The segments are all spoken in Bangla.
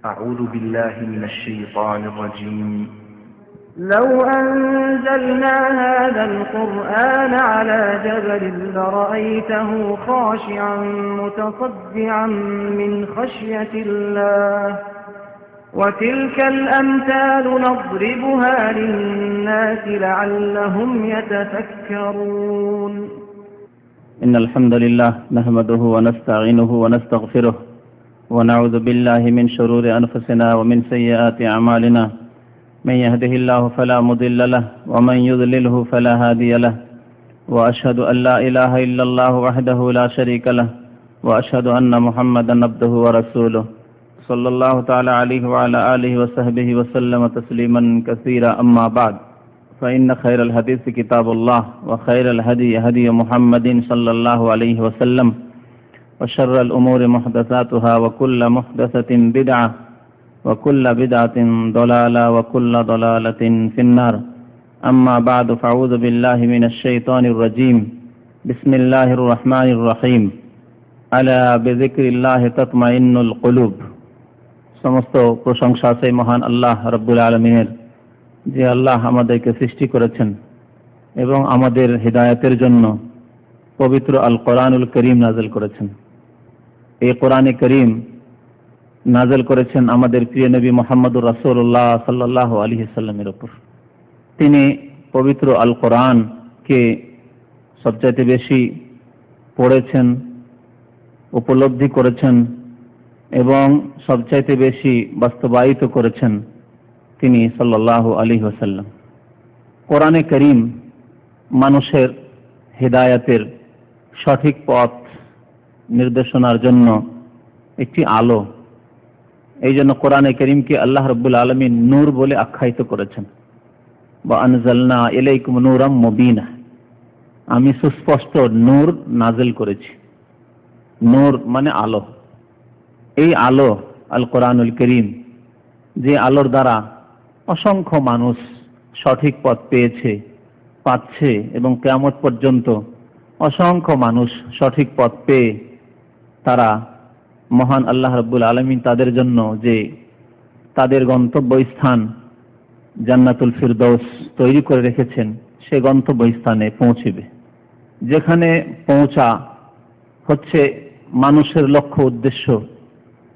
أعوذ بالله من الشيطان الرجيم. لو أنزلنا هذا القرآن على جبل لرأيته خاشعا متصدعا من خشية الله وتلك الأمثال نضربها للناس لعلهم يتفكرون. إن الحمد لله نحمده ونستعينه ونستغفره ونعوذ بالله من شرور أنفسنا ومن سيئات أعمالنا. من يهده الله فلا مضل له ومن يضلله فلا هادي له، وأشهد أن لا إله إلا الله وحده لا شريك له، وأشهد أن محمدا عبده ورسوله صلى الله تعالى عليه وعلى آله وصحبه وسلم تسليما كثيرا. أما بعد، فإن خير الحديث كتاب الله، وخير الهدي هدي محمد صلى الله عليه وسلم، وشر الأمور محدثاتها، وكل محدثة بدعة، وكل بدعة ضلالة، وكل ضلالة في النار. أما بعد، فأعوذ بالله من الشيطان الرجيم. بسم الله الرحمن الرحيم. ألا بذكر الله تطمئن القلوب. সমস্ত প্রশংসা সেই মহান আল্লাহ রব্বুল আলামিনের, যে আল্লাহ আমাদেরকে সৃষ্টি করেছেন এবং আমাদের হিদায়াতের জন্য পবিত্র আল কোরআনুল করিম নাযিল করেছেন। এই কোরআনে করিম নাযিল করেছেন আমাদের প্রিয় নবী মুহাম্মদুর রাসূলুল্লাহ সাল্লাল্লাহু আলাইহি সাল্লামের উপর। তিনি পবিত্র আল কোরআনকে সবচাইতে বেশি পড়েছেন, উপলব্ধি করেছেন এবং সবচাইতে বেশি বাস্তবায়িত করেছেন তিনি সাল্লাল্লাহু আলাইহি ওয়াসাল্লাম। কোরআনে করিম মানুষের হিদায়াতের সঠিক পথ নির্দেশনার জন্য একটি আলো। এই জন্য কোরআনে করিমকে আল্লাহ রাব্বুল আলামিন নূর বলে আখ্যায়িত করেছেন। ওয়া আনজালনা ইলাইকুম নূরাম মুবিনা, আমি সুস্পষ্ট নূর নাযিল করেছি। নূর মানে আলো। এই আলো আল কোরআনুল করিম, যে আলোর দ্বারা অসংখ্য মানুষ সঠিক পথ পেয়েছে, পাচ্ছে এবং কিয়ামত পর্যন্ত অসংখ্য মানুষ সঠিক পথ পেয়ে তারা মহান আল্লাহ রাব্বুল আলামিন তাদের জন্য যে তাদের গন্তব্যস্থান জান্নাতুল ফিরদৌস তৈরি করে রেখেছেন, সে গন্তব্যস্থানে পৌঁছবে। যেখানে পৌঁছা হচ্ছে মানুষের লক্ষ্য উদ্দেশ্য।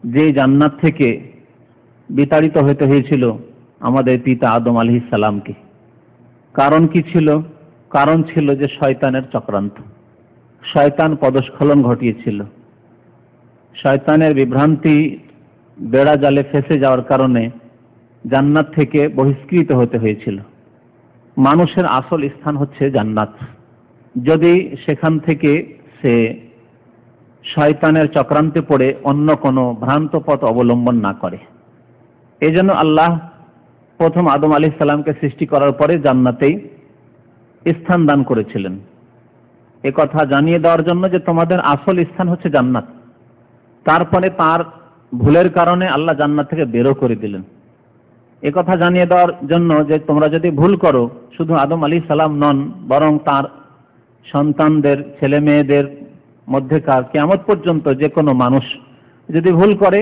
যে জান্নাত থেকে বিতাড়িত হতে হয়েছিল আমাদের পিতা আদম আলাইহিস সালামকে, কারণ কি ছিল? কারণ ছিল যে শয়তানের চক্রান্ত। শয়তান পদস্খলন ঘটিয়েছিল। শয়তানের বিভ্রান্তি বেড়া জালে ফেসে যাওয়ার কারণে জান্নাত থেকে বহিষ্কৃত হতে হয়েছিল। মানুষের আসল স্থান হচ্ছে জান্নাত। যদি সেখান থেকে সে শয়তানের চক্রান্তে পড়ে অন্য কোনো ভ্রান্ত পথ অবলম্বন না করে। এই জন্য আল্লাহ প্রথম আদম আলাইহিস সালামকে সৃষ্টি করার পরে জান্নাতেই স্থান দান করেছিলেন, এ কথা জানিয়ে দেওয়ার জন্য যে তোমাদের আসল স্থান হচ্ছে জান্নাত। তারপরে তার ভুলের কারণে আল্লাহ জান্নাত থেকে বেরো করে দিলেন, এ কথা জানিয়ে দেওয়ার জন্য যে তোমরা যদি ভুল করো, শুধু আদম আলাইহিস সালাম নন, বরং তার সন্তানদের, ছেলে মেয়েদের মধ্যেকার কিয়ামত পর্যন্ত যে কোনো মানুষ যদি ভুল করে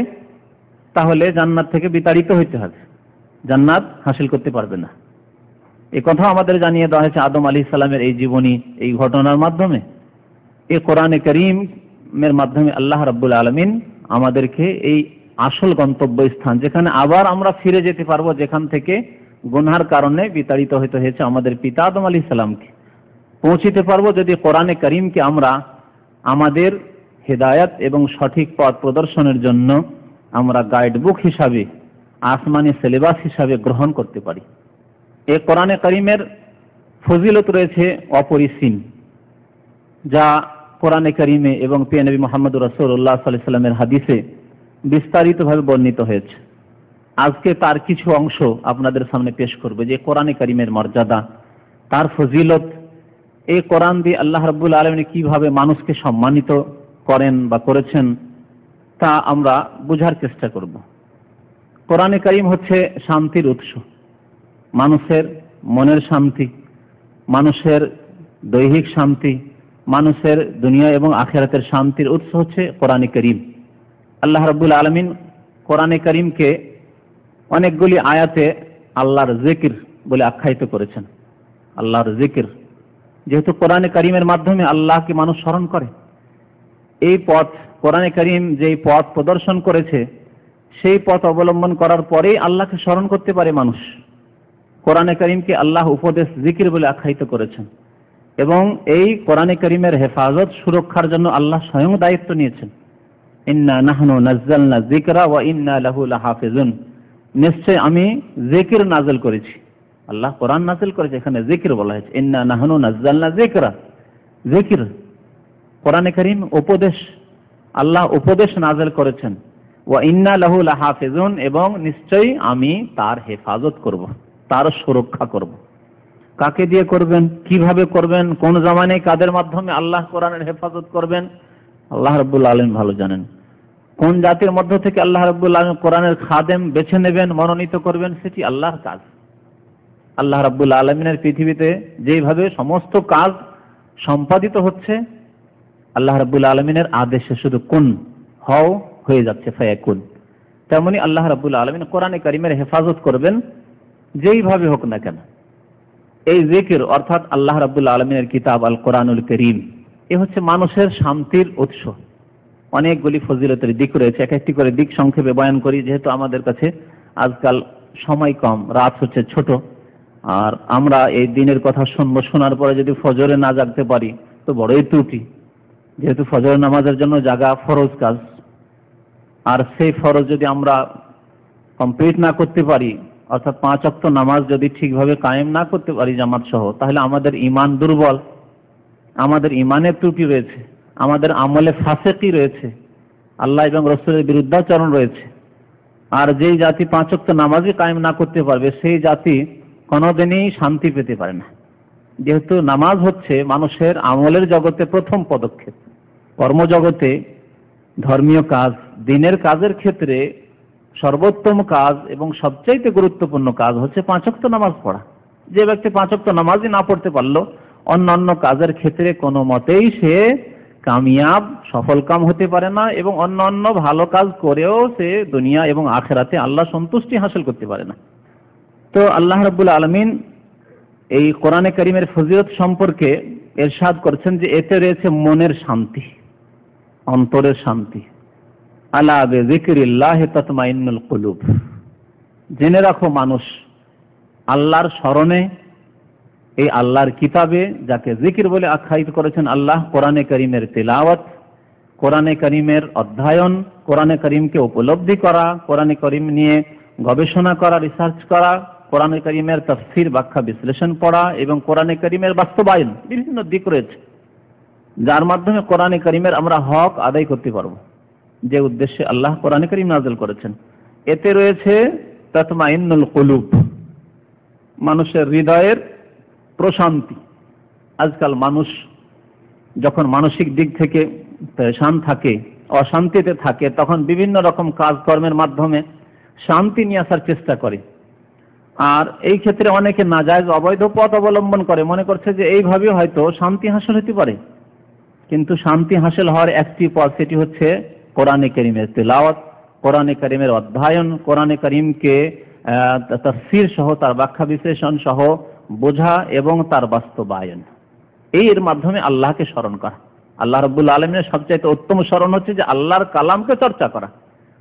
তাহলে জান্নাত থেকে বিতাড়িত হইতে হবে, জান্নাত হাসিল করতে পারবে না। এ কথা আমাদের জানিয়ে দেওয়া হয়েছে আদম আলাইহিস সালামের এই জীবনী, এই ঘটনার মাধ্যমে। এই কোরআনে কারীমের মাধ্যমে আল্লাহ রাব্বুল আলামিন আমাদেরকে এই আসল গন্তব্যস্থান, যেখানে আবার আমরা ফিরে যেতে পারবো, যেখান থেকে গুনাহের কারণে বিতাড়িত হতে হয়েছে আমাদের পিতা আদম আলাইহিস সালামকে, পৌঁছিতে পারবো যদি কোরআনে কারীমকে আমরা আমাদের হিদায়াত এবং সঠিক পথ প্রদর্শনের জন্য আমরা গাইড বুক হিসাবে, আসমানি সিলেবাস হিসাবে গ্রহণ করতে পারি। এই কোরআনে কারীমের ফজিলত রয়েছে অপরিসীম, যা কোরআনে কারীমে এবং প্রিয় নবী মুহাম্মদুর রাসূলুল্লাহ সাল্লাল্লাহু আলাইহি ওয়াসাল্লামের হাদিসে বিস্তারিতভাবে বর্ণিত হয়েছে। আজকে তার কিছু অংশ আপনাদের সামনে পেশ করব, যে কোরআনে কারীমের মর্যাদা, তার ফজিলত, এই কোরআন দিয়ে আল্লাহ রাব্বুল আলামিন কিভাবে মানুষকে সম্মানিত করেন বা করেছেন তা আমরা বোঝার চেষ্টা করব। কোরআনে কারীম হচ্ছে শান্তির উৎস, মানুষের মনের শান্তি, মানুষের দৈহিক শান্তি, মানুষের দুনিয়া এবং আখিরাতের শান্তির উৎস হচ্ছে কোরআনে কারীম। আল্লাহ রাব্বুল আলামিন কোরআনে কারীমকে অনেকগুলি আয়াতে আল্লাহর জিকির বলে আখ্যায়িত করেছেন। আল্লাহর জিকির, যেহেতু কোরআনে কারীমের মাধ্যমে আল্লাহকে মানুষ স্মরণ করে, এই পথ কোরআনে কারীম যেই পথ প্রদর্শন করেছে সেই পথ অবলম্বন করার পরেই আল্লাহকে স্মরণ করতে পারে মানুষ। কোরআনে কারীমকে আল্লাহ উপদেশ জিকির বলে আখ্যায়িত করেছেন এবং এই কোরআনে কারীমের হেফাজত সুরক্ষার জন্য আল্লাহ স্বয়ং দায়িত্ব নিয়েছেন। ইন্না নাহনু নাজ্জালনা যিকরা ওয়া ইন্না লাহু লাহাফিজুন, নিশ্চয় আমি জিকির নাযিল করেছি। আল্লাহ কোরআন নাযিল করেছে, এখানে জিকির বলা হয়েছে। ইন্না নাহনু নাজ্জালনা যিকরা, জিকির কোরআনে কারীম উপদেশ, আল্লাহ উপদেশ নাযিল করেছেন। ওয়া ইন্না লাহু লাহাফিজুন, এবং নিশ্চয়ই আমি তার হেফাজত করব, তার সুরক্ষা করব। কাকে দিয়ে করবেন, কিভাবে করবেন, কোন জামানে কাদের মাধ্যমে আল্লাহ কোরআনের হেফাজত করবেন, আল্লাহ রাব্বুল আলামিন ভালো জানেন। কোন জাতির মধ্য থেকে আল্লাহ রাব্বুল আলামিন কোরআনের খাদেম বেছে নেবেন, মনোনীত করবেন, সেটি আল্লাহর কাজ। আল্লাহ রাব্বুল আলামিনের পৃথিবীতে যেভাবে সমস্ত কাজ সম্পাদিত হচ্ছে, আল্লাহ রাব্বুল আলামিনের আদেশে শুধু কুন, হও, হয়ে যাচ্ছে, ফায়াকুন। তেমনি আল্লাহ রাব্বুল আলামিন কোরআনে কারীমের হেফাজত করবেন যেইভাবে হোক না কেন। এই জিকির অর্থাৎ আল্লাহ রাব্বুল আলামিনের কিতাব আল কোরআনুল কারীম, এ হচ্ছে মানুষের শান্তির উৎস। অনেকগুলি ফজিলতের দিক রয়েছে, এক একটি করে দিক সংক্ষেপে বয়ান করি, যেহেতু আমাদের কাছে আজকাল সময় কম, রাত হচ্ছে ছোট, আর আমরা এই দিনের কথা শুনবো, শোনার পরে যদি ফজরে না জাগতে পারি তো বড়ই ত্রুটি, যেহেতু ফজর নামাজের জন্য জাগা ফরজ কাজ, আর সেই ফরজ যদি আমরা কমপ্লিট না করতে পারি, অর্থাৎ 5 ওয়াক্ত নামাজ যদি ঠিকভাবে কায়েম না করতে পারি জামাত সহ, তাহলে আমাদের ঈমান দুর্বল, আমাদের ঈমানের ত্রুটি রয়েছে, আমাদের আমলে ফাসিকি রয়েছে, আল্লাহ এবং রাসূলের বিরুদ্ধাচরণ রয়েছে। আর যেই জাতি 5 ওয়াক্ত নামাজই কায়েম না করতে পারবে, সেই জাতি কোনোদিনই শান্তি পেতে পারে না। যেহেতু নামাজ হচ্ছে মানুষের আমলের জগতে প্রথম পদক্ষেপ। কর্মজগতে ধর্মীয় কাজ, দিনের কাজের ক্ষেত্রে সর্বোত্তম কাজ এবং সবচাইতে গুরুত্বপূর্ণ কাজ হচ্ছে 5 ওয়াক্ত নামাজ পড়া। যে ব্যক্তি 5 ওয়াক্ত নামাজই না পড়তে পারলো, অন্যান্য কাজের ক্ষেত্রে কোনো মতেই সে কামিয়াব, সফল কাম হতে পারে না, এবং অন্যান্য ভালো কাজ করেও সে দুনিয়া এবং আখিরাতে আল্লাহ সন্তুষ্টি হাসিল করতে পারে না। তো আল্লাহ রাব্বুল আলামিন এই কোরআনে কারীমের ফজিলত সম্পর্কে ইরশাদ করেছেন যে এতে রয়েছে মনের শান্তি, অন্তরের শান্তি। আলা বিযিকরিল্লাহি তাতমাইন্নুল কুলুব, জেনে রাখো মানুষ, আল্লাহর স্মরণে, এই আল্লাহর কিতাবে যাকে জিকির বলে আখ্যায়িত করেছেন আল্লাহ, কোরআনে কারীমের তিলাওয়াত, কোরআনে কারীমের অধ্যয়ন, কোরআনে কারীমকে উপলব্ধি করা, কোরআনে কারীম নিয়ে গবেষণা করা, রিসার্চ করা, কোরআনে কারীমের তাফসীর, ব্যাখ্যা, বিশ্লেষণ পড়া, এবং কোরআনে কারীমের বাস্তবায়ন, বিভিন্ন দিক রয়েছে যার মাধ্যমে কোরআনে কারীমের আমরা হক আদায় করতে পারবো, যে উদ্দেশ্যে আল্লাহ কোরআনে কারীম নাযিল করেছেন। এতে রয়েছে তাতমাইন্নুল কুলুব, মানুষের হৃদয়ের প্রশান্তি। আজকাল মানুষ যখন মানসিক দিক থেকে পেরেশান থাকে, অশান্তিতে থাকে, তখন বিভিন্ন রকম কাজকর্মের মাধ্যমে শান্তি নিয়ে আসার চেষ্টা করে। আর এই ক্ষেত্রে অনেকে নাজায়েজ, অবৈধ পথ অবলম্বন করে, মনে করছে যে এইভাবে হয়তো শান্তি হাসিল হতে পারে। কিন্তু শান্তি হাসিল হওয়ার একটি পথ, সেটি হচ্ছে কোরআনে কারীমের তিলাওয়াত, কোরআনে কারীমের অধ্যয়ন, কোরআনে কারীমকে তাফসীর সহ, তার ব্যাখ্যা বিশ্লেষণ সহ বোঝা এবং তার বাস্তবায়ন। এর মাধ্যমে আল্লাহকে স্মরণ করা। আল্লাহ রাব্বুল আলামিনের সবচেয়ে উত্তম স্মরণ হচ্ছে যে আল্লাহর কালামকে চর্চা করা,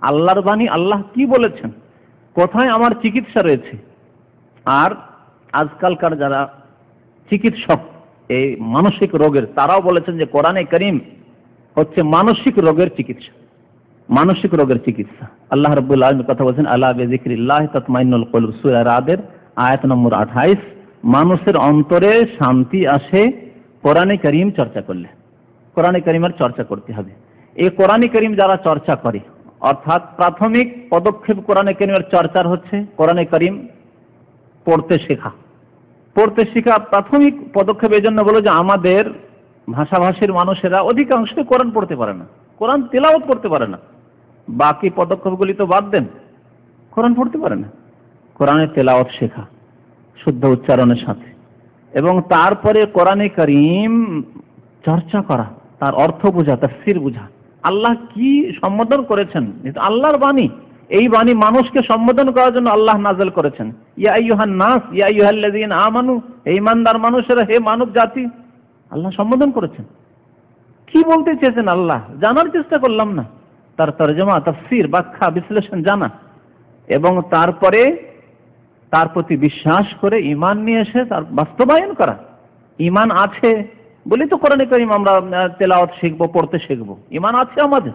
আল্লাহর বাণী, আল্লাহ কি বলেছেন, কোথায় আমার চিকিৎসা রয়েছে। আর আজকালকার যারা চিকিৎসক এই মানসিক রোগের, তারাও বলেছেন যে কোরআনে কারীম হচ্ছে মানসিক রোগের চিকিৎসা, মানসিক রোগের চিকিৎসা। আল্লাহ রাব্বুল আলামিন কথা বলেছেন আলা বিযিকরিল্লাহি তাতমাইন্নুল কুলুব, সূরা রাদের আয়াত নম্বর 28। মানুষের অন্তরে শান্তি আসে কোরআনে কারীম চর্চা করলে। কোরআনে কারীমের চর্চা করতে হবে। এই কোরআনে কারীম যারা চর্চা করে, অর্থাৎ প্রাথমিক পদক্ষেপ কোরআনে কারীমের চর্চার হচ্ছে কোরআনে কারীম পড়তে শেখা। পড়তে শেখা প্রাথমিক পদক্ষেপ। এই জন্য বলো যে আমাদের ভাষাভাষীর মানুষেরা অধিকাংশ কোরআন পড়তে পারে না, কোরআন তেলাওয়াত করতে পারে না। বাকি পদক্ষেপগুলি তো বাদ দেন, কোরআন পড়তে পারে না। কোরআনের তেলাওয়াত শেখা শুদ্ধ উচ্চারণের সাথে, এবং তারপরে কোরআনে কারীম চর্চা করা, তার অর্থ বোঝা, তাফসীর বোঝা, আল্লাহ কি সম্বোধন করেছেন, আল্লাহর বাণী, এই বাণী মানুষকে সম্বোধন করার জন্য আল্লাহ নাযিল করেছেন। ইয়া আইয়ুহান নাস, ইয়া আইয়ুহাল্লাযীনা আমানু, হে ঈমানদার মানুষেরা, হে মানব জাতি, আল্লাহ সম্বোধন করেছেন। কি বলতে চেয়েছেন আল্লাহ জানার চেষ্টা করলাম না, তার তরজমা, তাফসীর, ব্যাখ্যা, বিশ্লেষণ জানা, এবং তারপরে তার প্রতি বিশ্বাস করে ঈমান নিয়ে এসে তার বাস্তবায়ন করা। ঈমান আছে বলি তো কোরআনে কারীম আমরা তেলাওয়াত শিখবো, পড়তে শিখবো। ঈমান আছে আমাদের,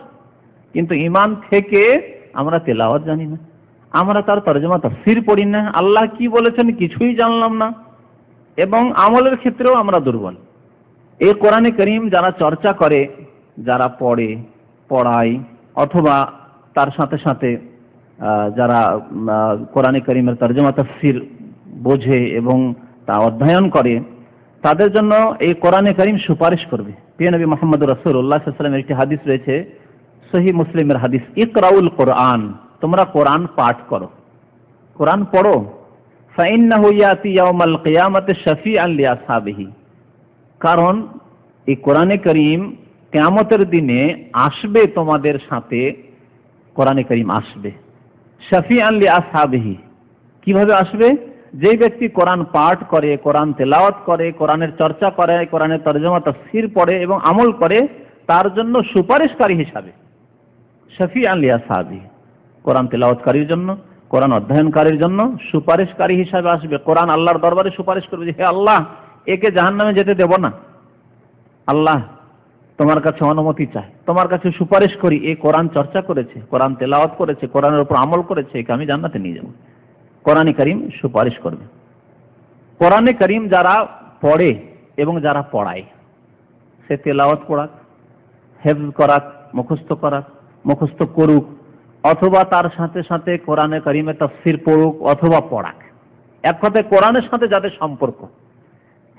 কিন্তু ঈমান থেকে আমরা তেলাওয়াত জানি না, আমরা তার তরজমা তাফসীর পড়ি না, আল্লাহ কি বলেছেন কিছুই জানলাম না, এবং আমলের ক্ষেত্রেও আমরা দুর্বল। এই কোরআনে কারীম যারা চর্চা করে, যারা পড়ে, পড়ায়, অথবা তার সাথে সাথে যারা কোরআনে কারীমের তরজমা তাফসীর বোঝে এবং তা অধ্যয়ন করে, তাদের জন্য এই কোরআনে কারীম সুপারিশ করবে। প্রিয় নবী মুহাম্মদ রাসূলুল্লাহ সাল্লাল্লাহু আলাইহি ওয়াসাল্লামের একটি হাদিস রয়েছে, সহিহ মুসলিমের হাদিস, ইকরাউল কোরআন, তোমরা কোরআন পাঠ করো, কোরআন পড়ো। ফাইন্নাহু ইয়াতি ইয়াউমাল কিয়ামাতি শাফিআন লিআসহাবিহি, কারণ এই কোরআনে কারীম কিয়ামতের দিনে আসবে তোমাদের সাথে, কোরআনে কারীম আসবে শাফিআন লিআসহাবিহি। কিভাবে আসবে? যে ব্যক্তি কোরআন পাঠ করে, কোরআন তেলাওয়াত করে, কোরআনের চর্চা করে, কোরআনের তরজমা তাফসীর পড়ে এবং আমল করে, তার জন্য সুপারিশকারী হিসাবে। শাফিআন লিআসহাবিহি, কোরআন তেলাওয়াতকারীর জন্য, কোরআন অধ্যয়নকারীর জন্য সুপারিশকারী হিসাবে আসবে। কোরআন আল্লাহর দরবারে সুপারিশ করবে যে হে আল্লাহ, একে জাহান্নামে যেতে দেব না, আল্লাহ তোমার কাছে অনুমতি চাই, তোমার কাছে সুপারিশ করি, এই কোরআন চর্চা করেছে, কোরআন তেলাওয়াত করেছে, কোরআনের উপর আমল করেছে, একে আমি জান্নাতে নিয়ে যাব। কোরআনে কারীম সুপারিশ করবে। কোরআনে কারীম যারা পড়ে এবং যারা পড়ায়, সে তেলাওয়াত করাক, হেফজ করাক, মুখস্থ করুক, অথবা তার সাথে সাথে কোরআনে কারীমের তাফসীর পড়ুক অথবা পড়াক, এক কথায় কোরআনের সাথে যাদের সম্পর্ক,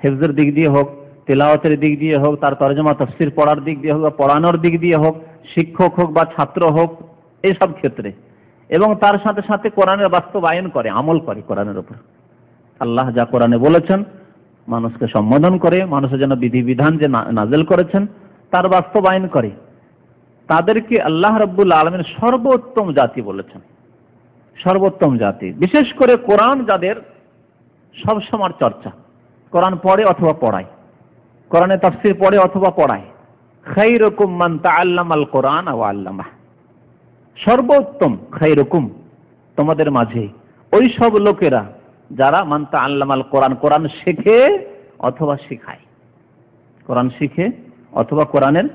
হেফজের দিক দিয়ে হোক, তেলাওয়াতের দিক দিয়ে হোক, তার তরজমা তাফসীর পড়ার দিক দিয়ে হোক, বা পড়ানোর দিক দিয়ে হোক, শিক্ষক হোক বা ছাত্র হোক, এইসব ক্ষেত্রে, এবং তার সাথে সাথে কোরআনের বাস্তবায়ন করে, আমল করে কোরআনের উপর। আল্লাহ যা কোরআনে বলেছেন মানুষকে সম্বোধন করে, মানুষের জন্য বিধিবিধান যে নাযিল করেছেন তার বাস্তবায়ন করে, তাদেরকে আল্লাহ রাব্বুল আলামিন সর্বোত্তম জাতি বলেছেন। সর্বোত্তম জাতি, বিশেষ করে কোরআন যাদের সবসময় চর্চা, কোরআন পড়ে অথবা পড়ায়, কোরআনে তাফসীর পড়ে অথবা পড়ায়। খায়রুকুম মান তাআল্লামাল কোরআন ওয়া আল্লামাহ, সর্বোত্তম খায়রুকুম, তোমাদের মাঝে ওই সব লোকেরা যারা মান তাআল্লামাল কোরআন, কোরআন শেখে অথবা শেখায়, কোরআন শিখে অথবা কোরআনের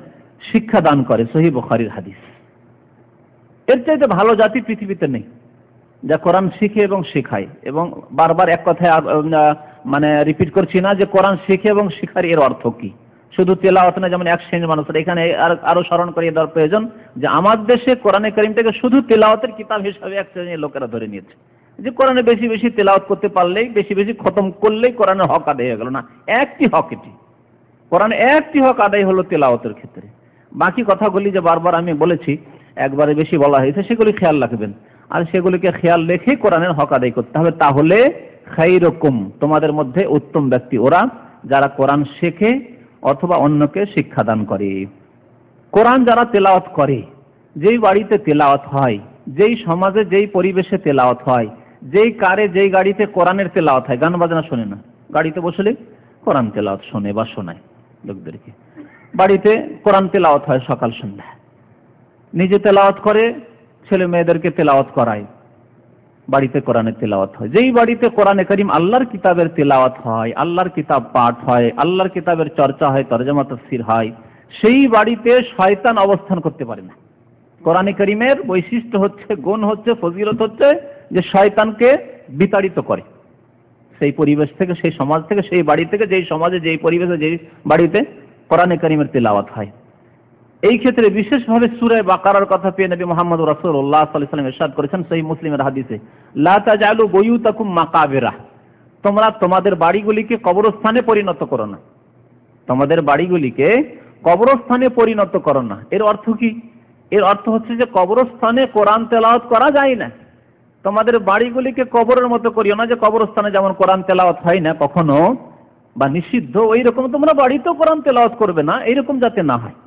শিক্ষা দান করে। সহিহ বুখারীর হাদিস। এর চাইতে ভালো জাতি পৃথিবীতে নেই যা কোরআন শিখে এবং শেখায়। এবং বারবার এক কথায় মানে রিপিট করছি না যে কোরআন শিখে এবং শেখার এর অর্থ কি, শুধু তেলাওয়াত না, যেমন এক শ্রেণীর মানুষের এখানে আরো স্মরণ করিয়ে দেওয়ার প্রয়োজন যে আমার দেশে কোরআনে কারীমটাকে শুধু তেলাওয়াতের কিতাব হিসাবে এক শ্রেণীর লোকেরা ধরে নিয়েছে, যে কোরআনে বেশি বেশি তেলাওয়াত করতে পারলেই, বেশি বেশি খতম করলেই কোরআনের হক আদায় হয়ে গেল। না, একটি হক, এটি কোরআনে একটি হক আদায় হলো তেলাওয়াতের ক্ষেত্রে। বাকি কথাগুলি যে বারবার আমি বলেছি, একবারে বেশি বলা হয়েছে, সেগুলি খেয়াল রাখবেন, আর সেগুলিকে খেয়াল রেখে কোরআনের হক আদায় করতে হবে। তাহলে খায়রুকুম, তোমাদের মধ্যে উত্তম ব্যক্তি ওরা যারা কোরআন শেখে অথবা অন্যকে শিক্ষাদান করে। কোরআন যারা তেলাওয়াত করে, যেই বাড়িতে তেলাওয়াত হয়, যেই সমাজে যেই পরিবেশে তেলাওয়াত হয়, যেই কারে যেই গাড়িতে কোরআনের তেলাওয়াত হয়, গান বাজনা শোনে না, গাড়িতে বসলে কোরআন তেলাওয়াত শোনে বা শোনায় লোকদেরকে। বাড়িতে কোরআন তেলাওয়াত হয় সকাল সন্ধ্যা, নিজে তেলাওয়াত করে, ছেলে মেয়েদেরকে তেলাওয়াত করায়, বাড়িতে কোরআনের তেলাওয়াত হয়। যেই বাড়িতে কোরআনে কারীম আল্লাহর কিতাবের তেলাওয়াত হয়, আল্লাহর কিতাব পাঠ হয়, আল্লাহর কিতাবের চর্চা হয়, তরজমা তাফসীর হয়, সেই বাড়িতে শয়তান অবস্থান করতে পারে না। কোরআনে কারীমের বৈশিষ্ট্য হচ্ছে, গুণ হচ্ছে, ফজিলত হচ্ছে যে শয়তানকে বিতাড়িত করে সেই পরিবেশ থেকে, সেই সমাজ থেকে, সেই বাড়ি থেকে, যেই সমাজে, যেই পরিবেশে, যেই বাড়িতে কোরআনে কারীমের তেলাওয়াত হয়। এই ক্ষেত্রে বিশেষভাবে সূরা বাকারার কথা পেয়ে নবী মুহাম্মদ রাসূলুল্লাহ সাল্লাল্লাহু আলাইহি ওয়াসাল্লাম ইরশাদ করেছেন সহিহ মুসলিমের হাদিসে, লা তাজালু বুয়ুতাকুম মাকাবিরা, তোমরা তোমাদের বাড়িগুলিকে কবরস্থানে পরিণত করো না, তোমাদের বাড়িগুলিকে কবরস্থানে পরিণত করো না। এর অর্থ কি? এর অর্থ হচ্ছে যে কবরস্থানে কোরআন তেলাওয়াত করা যায় না, তোমাদের বাড়িগুলিকে কবরের মতো করিও না, যে কবরস্থানে যেমন কোরআন তেলাওয়াত হয় না কখনো বা নিষিদ্ধ, ওই রকম তোমরা বাড়িতেও কোরআন তেলাওয়াত করবে না, এইরকম যাতে না হয়।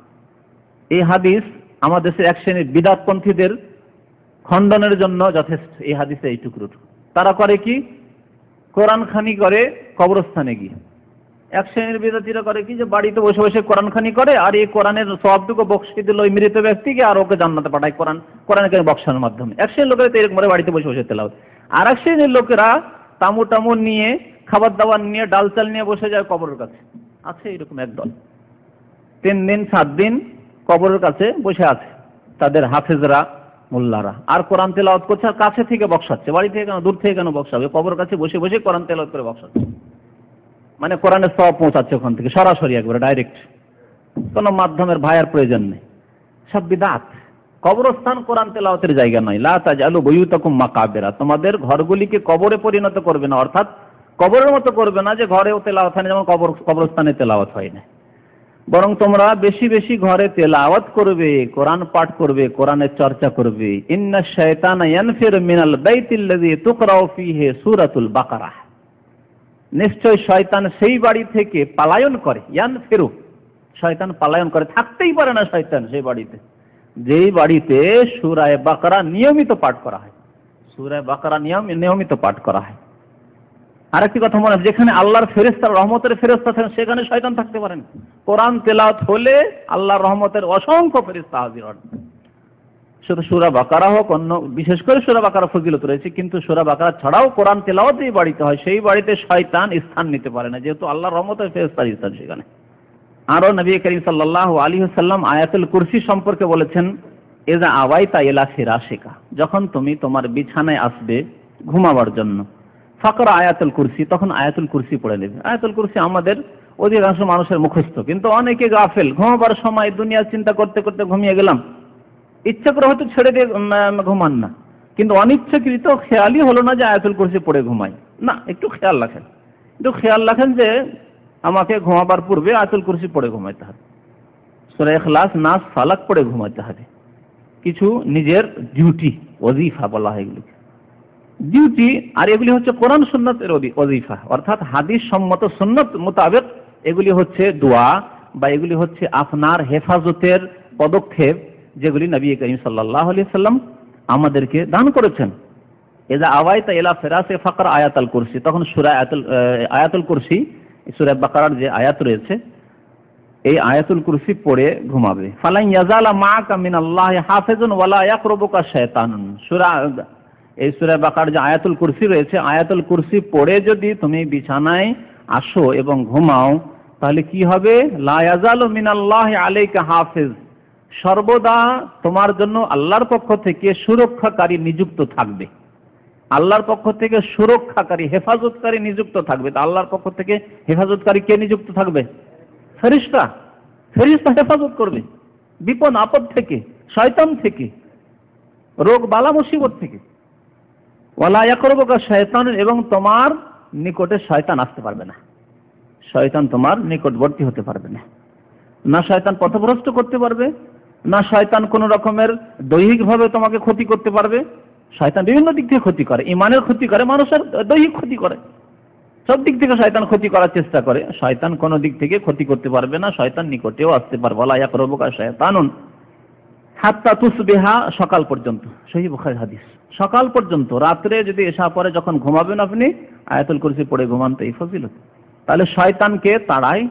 এই হাদিস আমাদের দেশের এক শ্রেণীর বিদআতপন্থীদের খণ্ডনের জন্য যথেষ্ট এই হাদিসে এই টুকরো। তারা করে কি, কোরআন খানি করে কবরস্থানে গিয়ে। এক শ্রেণীর বিদ্যার্থীরা করে কি, যে বাড়িতে বসে বসে কোরআন খানি করে, আর এই কোরআনের সওয়াবটুকু বকশিয়ে দিল ওই মৃত ব্যক্তিকে, আর ওকে জান্নাতে পাঠায় কোরআনকে বক্সানোর মাধ্যমে। এক শ্রেণীর লোকেরা তো এরকম করে বাড়িতে বসে বসে তেলাওয়াত। আর এক শ্রেণীর লোকেরা তামু টামু নিয়ে, খাবার দাবার নিয়ে, ডাল চাল নিয়ে বসে যায় কবরের কাছে। আছে এরকম একদল, 3 দিন 7 দিন কবরের কাছে বসে আছে তাদের হাফেজরা, মোল্লারা, আর কোরআন তেলাওয়াত করছে, আর কাছে থেকে বক্সাচ্ছে। বাড়ি থেকে কেন, দূর থেকে কেন বক্সাবে? কবরের কাছে বসে বসে কোরআন তেলাওয়াত করে বক্সাচ্ছে, মানে কোরআনের সওয়াব পৌঁছাচ্ছে ওখান থেকে সরাসরি, একবারে ডাইরেক্ট, কোনো মাধ্যমের ভাইয়ার প্রয়োজন নেই। সব বিদআত। কবরস্থান কোরআন তেলাওয়াতের জায়গা নয়। লা তাজআলু বুয়ুতাকুম মাকাবিরা, তোমাদের ঘরগুলিকে কবরে পরিণত করবে না, অর্থাৎ কবরের মতো করবে না যে ঘরেও তেলাওয়াত হয় না, যেমন কবরস্থানে তেলাওয়াত হয় না। বরং তোমরা বেশি বেশি ঘরে তেলাওয়াত করবে, কোরআন পাঠ করবে, কোরআনের চর্চা করবে। ইন্নাশ শায়তানা ইয়ানফিরু মিনাল বাইতিল্লাযী তুকরাউ ফীহি সূরাতুল বাকারাহ, নিশ্চয় শয়তান সেই বাড়ি থেকে পলায়ন করে। ইয়ানফিরু, শয়তান পলায়ন করে, থাকতেই পারে না শয়তান সেই বাড়িতে যেই বাড়িতে সূরা বাকারা নিয়মিত পাঠ করা হয়। সূরা বাকারা নিয়মিত পাঠ করা হয়। আরেকটি কথা মনে, যেখানে আল্লাহর ফেরেশতা, রহমতের ফেরেশতা থাকেন, সেখানে শয়তান থাকতে পারেন। কোরআন তেলাওয়াত হলে আল্লাহর রহমতের অসংখ্য ফেরেশতা হাজির হন। শুধু সূরা বাকারা হোক, অন্য বিশেষ করে সূরা বাকারা ফজিলত রয়েছে, কিন্তু সূরা বাকারা ছাড়াও কোরআন তেলাওয়াত যেই বাড়িতে হয়, সেই বাড়িতে শয়তান স্থান নিতে পারে না, যেহেতু আল্লাহর রহমতের ফেরেশতার স্থান সেখানে। আরো নবী করিম সাল্লাল্লাহু আলাইহি ওয়াসাল্লাম আয়াতুল কুরসি সম্পর্কে বলেছেন, ইযা আওয়াইতা ইলা ফিরাশিকা, যখন তুমি তোমার বিছানায় আসবে ঘুমাবার জন্য, ফাকরা আয়াতুল কুরসি, তখন আয়াতুল কুরসি পড়ে নেবে। আয়াতুল কুরসি আমাদের অধিকাংশ মানুষের মুখস্থ, কিন্তু অনেকে গাফেল, ঘুমাবার সময় দুনিয়ার চিন্তা করতে করতে ঘুমিয়ে গেলাম, ইচ্ছা করে হয়তো ছেড়ে দিয়ে ঘুমান না, কিন্তু অনিচ্ছাকৃত খেয়ালই হলো না যে আয়াতুল কুরসি পড়ে ঘুমাই না। একটু খেয়াল রাখেন যে আমাকে ঘুমাবার পূর্বে আয়াতুল কুরসি পড়ে ঘুমাইতে হবে, সূরা ইখলাস, নাস, ফালাক পড়ে ঘুমাতে হবে। কিছু নিজের ডিউটি, ওয়াজিফা বলা হয় এগুলোকে, ডিউটি। আর এগুলি হচ্ছে কোরআন সুন্নতের ওয়াজিফা, অর্থাৎ হাদিস সম্মত সুন্নত মোতাবেক এগুলি হচ্ছে দোয়া, বা এগুলি হচ্ছে আপনার হেফাজতের পদক্ষেপ, যেগুলি নবী করিম সাল্লাল্লাহু আলাইহি সাল্লাম আমাদেরকে দান করেছেন। ইযা আওয়াইতা ইলা ফিরাশি ফাকরা আয়াতুল কুরসি, তখন সূরা আয়াতুল কুরসি, সূরা বাকারার যে আয়াত রয়েছে, এই আয়াতুল কুরসি পড়ে ঘুমাবে। ফালান ইয়াজালা মাআকা মিনাল্লাহি হাফিজুন ওয়ালা ইয়াকরুবুকা শায়তানুন, এই সূরা বাকারার যে আয়াতুল কুরসি রয়েছে, আয়াতুল কুরসি পড়ে যদি তুমি বিছানায় আসো এবং ঘুমাও, তাহলে কি হবে? লা ইয়াজালু মিনাল্লাহি আলাইকা হাফিজ, সর্বদা তোমার জন্য আল্লাহর পক্ষ থেকে সুরক্ষাকারী নিযুক্ত থাকবে। আল্লাহর পক্ষ থেকে সুরক্ষাকারী, হেফাজতকারী নিযুক্ত থাকবে। তা আল্লাহর পক্ষ থেকে হেফাজতকারী কে নিযুক্ত থাকবে? ফেরেশতা। ফেরেশতা হেফাজত করবে বিপদ আপদ থেকে, শয়তান থেকে, রোগ বালা মুসিবত থেকে। ওয়ালা ইয়াকরুবুকা শায়তান, এবং তোমার নিকটে শয়তান আসতে পারবে না, শয়তান তোমার নিকটবর্তী হতে পারবে না। না শয়তান পথভ্রষ্ট করতে পারবে, না শয়তান কোন রকমের দৈহিকভাবে তোমাকে ক্ষতি করতে পারবে। শয়তান বিভিন্ন দিক থেকে ক্ষতি করে, ইমানের ক্ষতি করে, মানুষের দৈহিক ক্ষতি করে, সব দিক থেকে শয়তান ক্ষতি করার চেষ্টা করে। শয়তান কোন দিক থেকে ক্ষতি করতে পারবে না, শয়তান নিকটেও আসতে পারবে। ওয়ালা ইয়াকরুবুকা শায়তানুন হাত্তা তুসবিহা, সকাল পর্যন্ত। সহিহ বুখারী হাদিস। সকাল পর্যন্ত, রাত্রে যদি এশা পরে যখন ঘুমাবেন আপনি, আয়াতুল কুরসি পড়ে ঘুমান, তো এই ফজিলত। তাহলে শয়তানকে তাড়ায়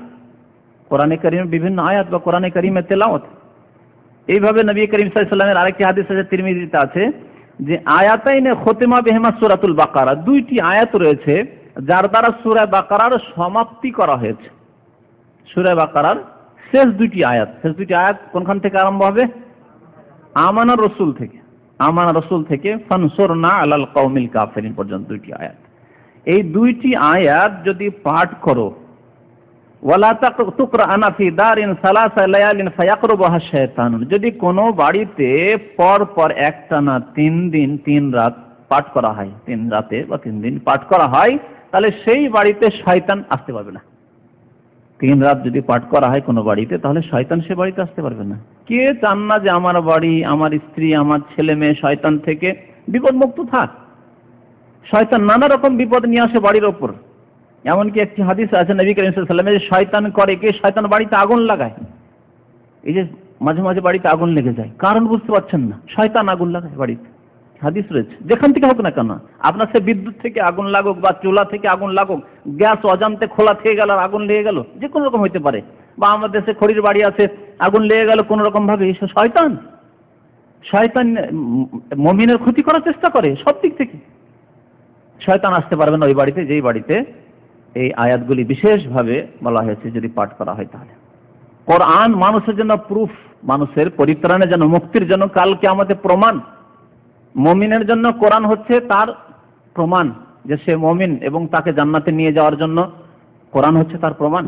কোরআনে কারীমের বিভিন্ন আয়াত বা কোরআনে কারীমের তেলাওয়াত। এইভাবে নবী করিম সাল্লাল্লাহু আলাইহি ওয়াসাল্লামের আরেকটি হাদিস আছে, তিরমিজিতে আছে, যে আয়াতাইনে খতিমা বিহিমা সূরাতুল বাকারা, দুইটি আয়াত রয়েছে যার দ্বারা সূরা বাকারার সমাপ্তি করা হয়েছে। সূরা বাকারার শেষ দুইটি আয়াত কোনখান থেকে আরম্ভ হবে? আমানা রাসূল থেকে, আমানা রাসূল থেকে ফানসুরনা আলাল কওমিল কাফিরিন পর্যন্ত দুইটি আয়াত। এই দুইটি আয়াত যদি পাঠ করো, ওয়ালা তুকরানা ফি দারিন সালাসা লায়ালিন ফায়াকরুবুহা শায়তানুন, যদি কোনো বাড়িতে পর পর একটানা 3 দিন 3 রাত পাঠ করা হয়, 3 রাতে বা 3 দিন পাঠ করা হয়, তাহলে সেই বাড়িতে শয়তান আসতে পারবে না। 3 রাত যদি পাঠ করা হয় কোনো বাড়িতে, তাহলে শয়তান সে বাড়িতে আসতে পারবে না। কে চান না যে আমার বাড়ি, আমার স্ত্রী, আমার ছেলে মেয়ে শয়তান থেকে বিপদমুক্ত থাক? শয়তান নানা রকম বিপদ নিয়ে আসে বাড়ির ওপর। এমনকি একটি হাদিস আছে নবী করিম সাল্লাল্লাহু আলাইহি ওয়াসাল্লাম, যে শয়তান করে কি, শয়তান বাড়িতে আগুন লাগায়। এই যে মাঝে মাঝে বাড়িতে আগুন লেগে যায়, কারণ বুঝতে পারছেন না, শয়তান আগুন লাগায় বাড়িতে। হাদিস রয়েছে, যেখান থেকে হোক না কেন, আপনার সে বিদ্যুৎ থেকে আগুন লাগুক বা চুলা থেকে আগুন লাগুক, গ্যাস অজান্তে খোলা থেকে গেল আর আগুন লেগে গেল, যে কোনো রকম হইতে পারে, বা আমাদের দেশে খড়ির বাড়ি আছে আগুন লেগে গেল কোনো রকম ভাবে, শয়তান শয়তান মুমিনের ক্ষতি করার চেষ্টা করে সব দিক থেকে। শয়তান আসতে পারবে না ওই বাড়িতে যেই বাড়িতে এই আয়াতগুলি বিশেষভাবে বলা হয়েছে যদি পাঠ করা হয়। তাহলে কোরআন মানুষের জন্য প্রুফ, মানুষের পরিত্রাণের জন্য, মুক্তির জন্য, কাল কিয়ামতে প্রমাণ। মুমিনের জন্য কোরআন হচ্ছে তার প্রমাণ যে সে মুমিন এবং তাকে জান্নাতে নিয়ে যাওয়ার জন্য কোরআন হচ্ছে তার প্রমাণ,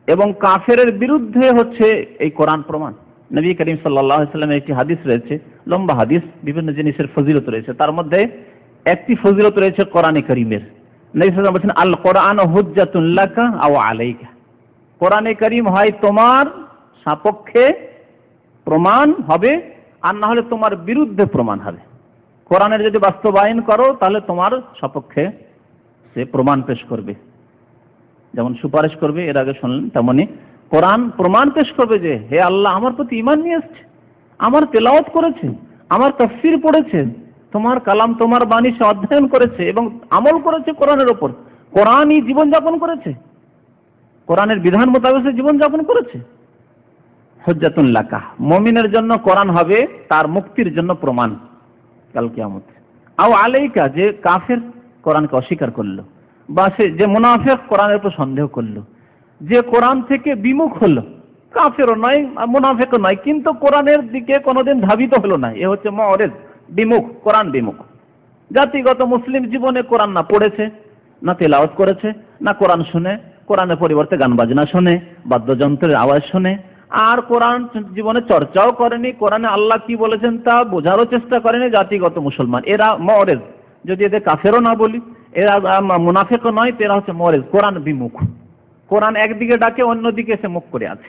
এবং কাফেরের বিরুদ্ধে হচ্ছে এই কোরআন প্রমাণ। নবী করিম সাল্লাল্লাহু আলাইহি ওয়াসাল্লামের একটি হাদিস রয়েছে, লম্বা হাদিস, বিভিন্ন জিনিসের ফজিলত রয়েছে, তার মধ্যে একটি ফজিলত রয়েছে কোরআনে কারীমের। নবী সাল্লাল্লাহু আলাইহি ওয়াসাল্লাম বলেছেন, আল কোরআন হুজ্জাতুন লাকা আও আলাইকা, কোরআনে কারীম হয় তোমার সপক্ষে প্রমাণ হবে আর না হলে তোমার বিরুদ্ধে প্রমাণ হবে। কোরআনের যদি বাস্তবায়ন করো তাহলে তোমার সপক্ষে সে প্রমাণ পেশ করবে, যেমন সুপারিশ করবে, এর আগে শুনলেন, তেমনি কোরআন প্রমাণ পেশ করবে যে হে আল্লাহ আমার প্রতি ঈমান নিয়ে এসেছে, আমার তেলাওয়াত করেছে, আমার তাফসীর পড়েছে, তোমার কালাম তোমার বাণী সে অধ্যয়ন করেছে এবং আমল করেছে কোরআনের ওপর, কোরআনই জীবনযাপন করেছে, কোরআনের বিধান মোতাবেক সে জীবনযাপন করেছে। হুজ্জাতুন লাকা, মুমিনের জন্য কোরআন হবে তার মুক্তির জন্য প্রমাণ কাল কিয়ামতে। আও আলাইকা, যে কাফের কোরআনকে অস্বীকার করলো, বা সে যে মুনাফিক কোরআনের উপর সন্দেহ করলো, যে কোরআন থেকে বিমুখ হলো, কাফেরও নয় মুনাফিকও নয়, কিন্তু কোরআনের দিকে কোনোদিন ধাবিত হলো না, এ হচ্ছে মুরিদ, বিমুখ, কোরআন বিমুখ। জাতিগত মুসলিম জীবনে কোরআন না পড়েছে, না তেলাওয়াত করেছে, না কোরআন শুনে, কোরআনের পরিবর্তে গান বাজনা শোনে, বাদ্যযন্ত্রের আওয়াজ শোনে, আর কোরআন জীবনে চর্চাও করেনি, কোরআনে আল্লাহ কি বলেছেন তা বোঝারও চেষ্টা করেনি জাতিগত মুসলমান, এরা মুরিদ। যদি এদের কাফেরও না বলি, এরা মুনাফিকও নয়, এরা হচ্ছে মুরিদ, কোরআন বিমুখ। কোরআন একদিকে ডাকে, অন্যদিকে সে মুখ করে আছে,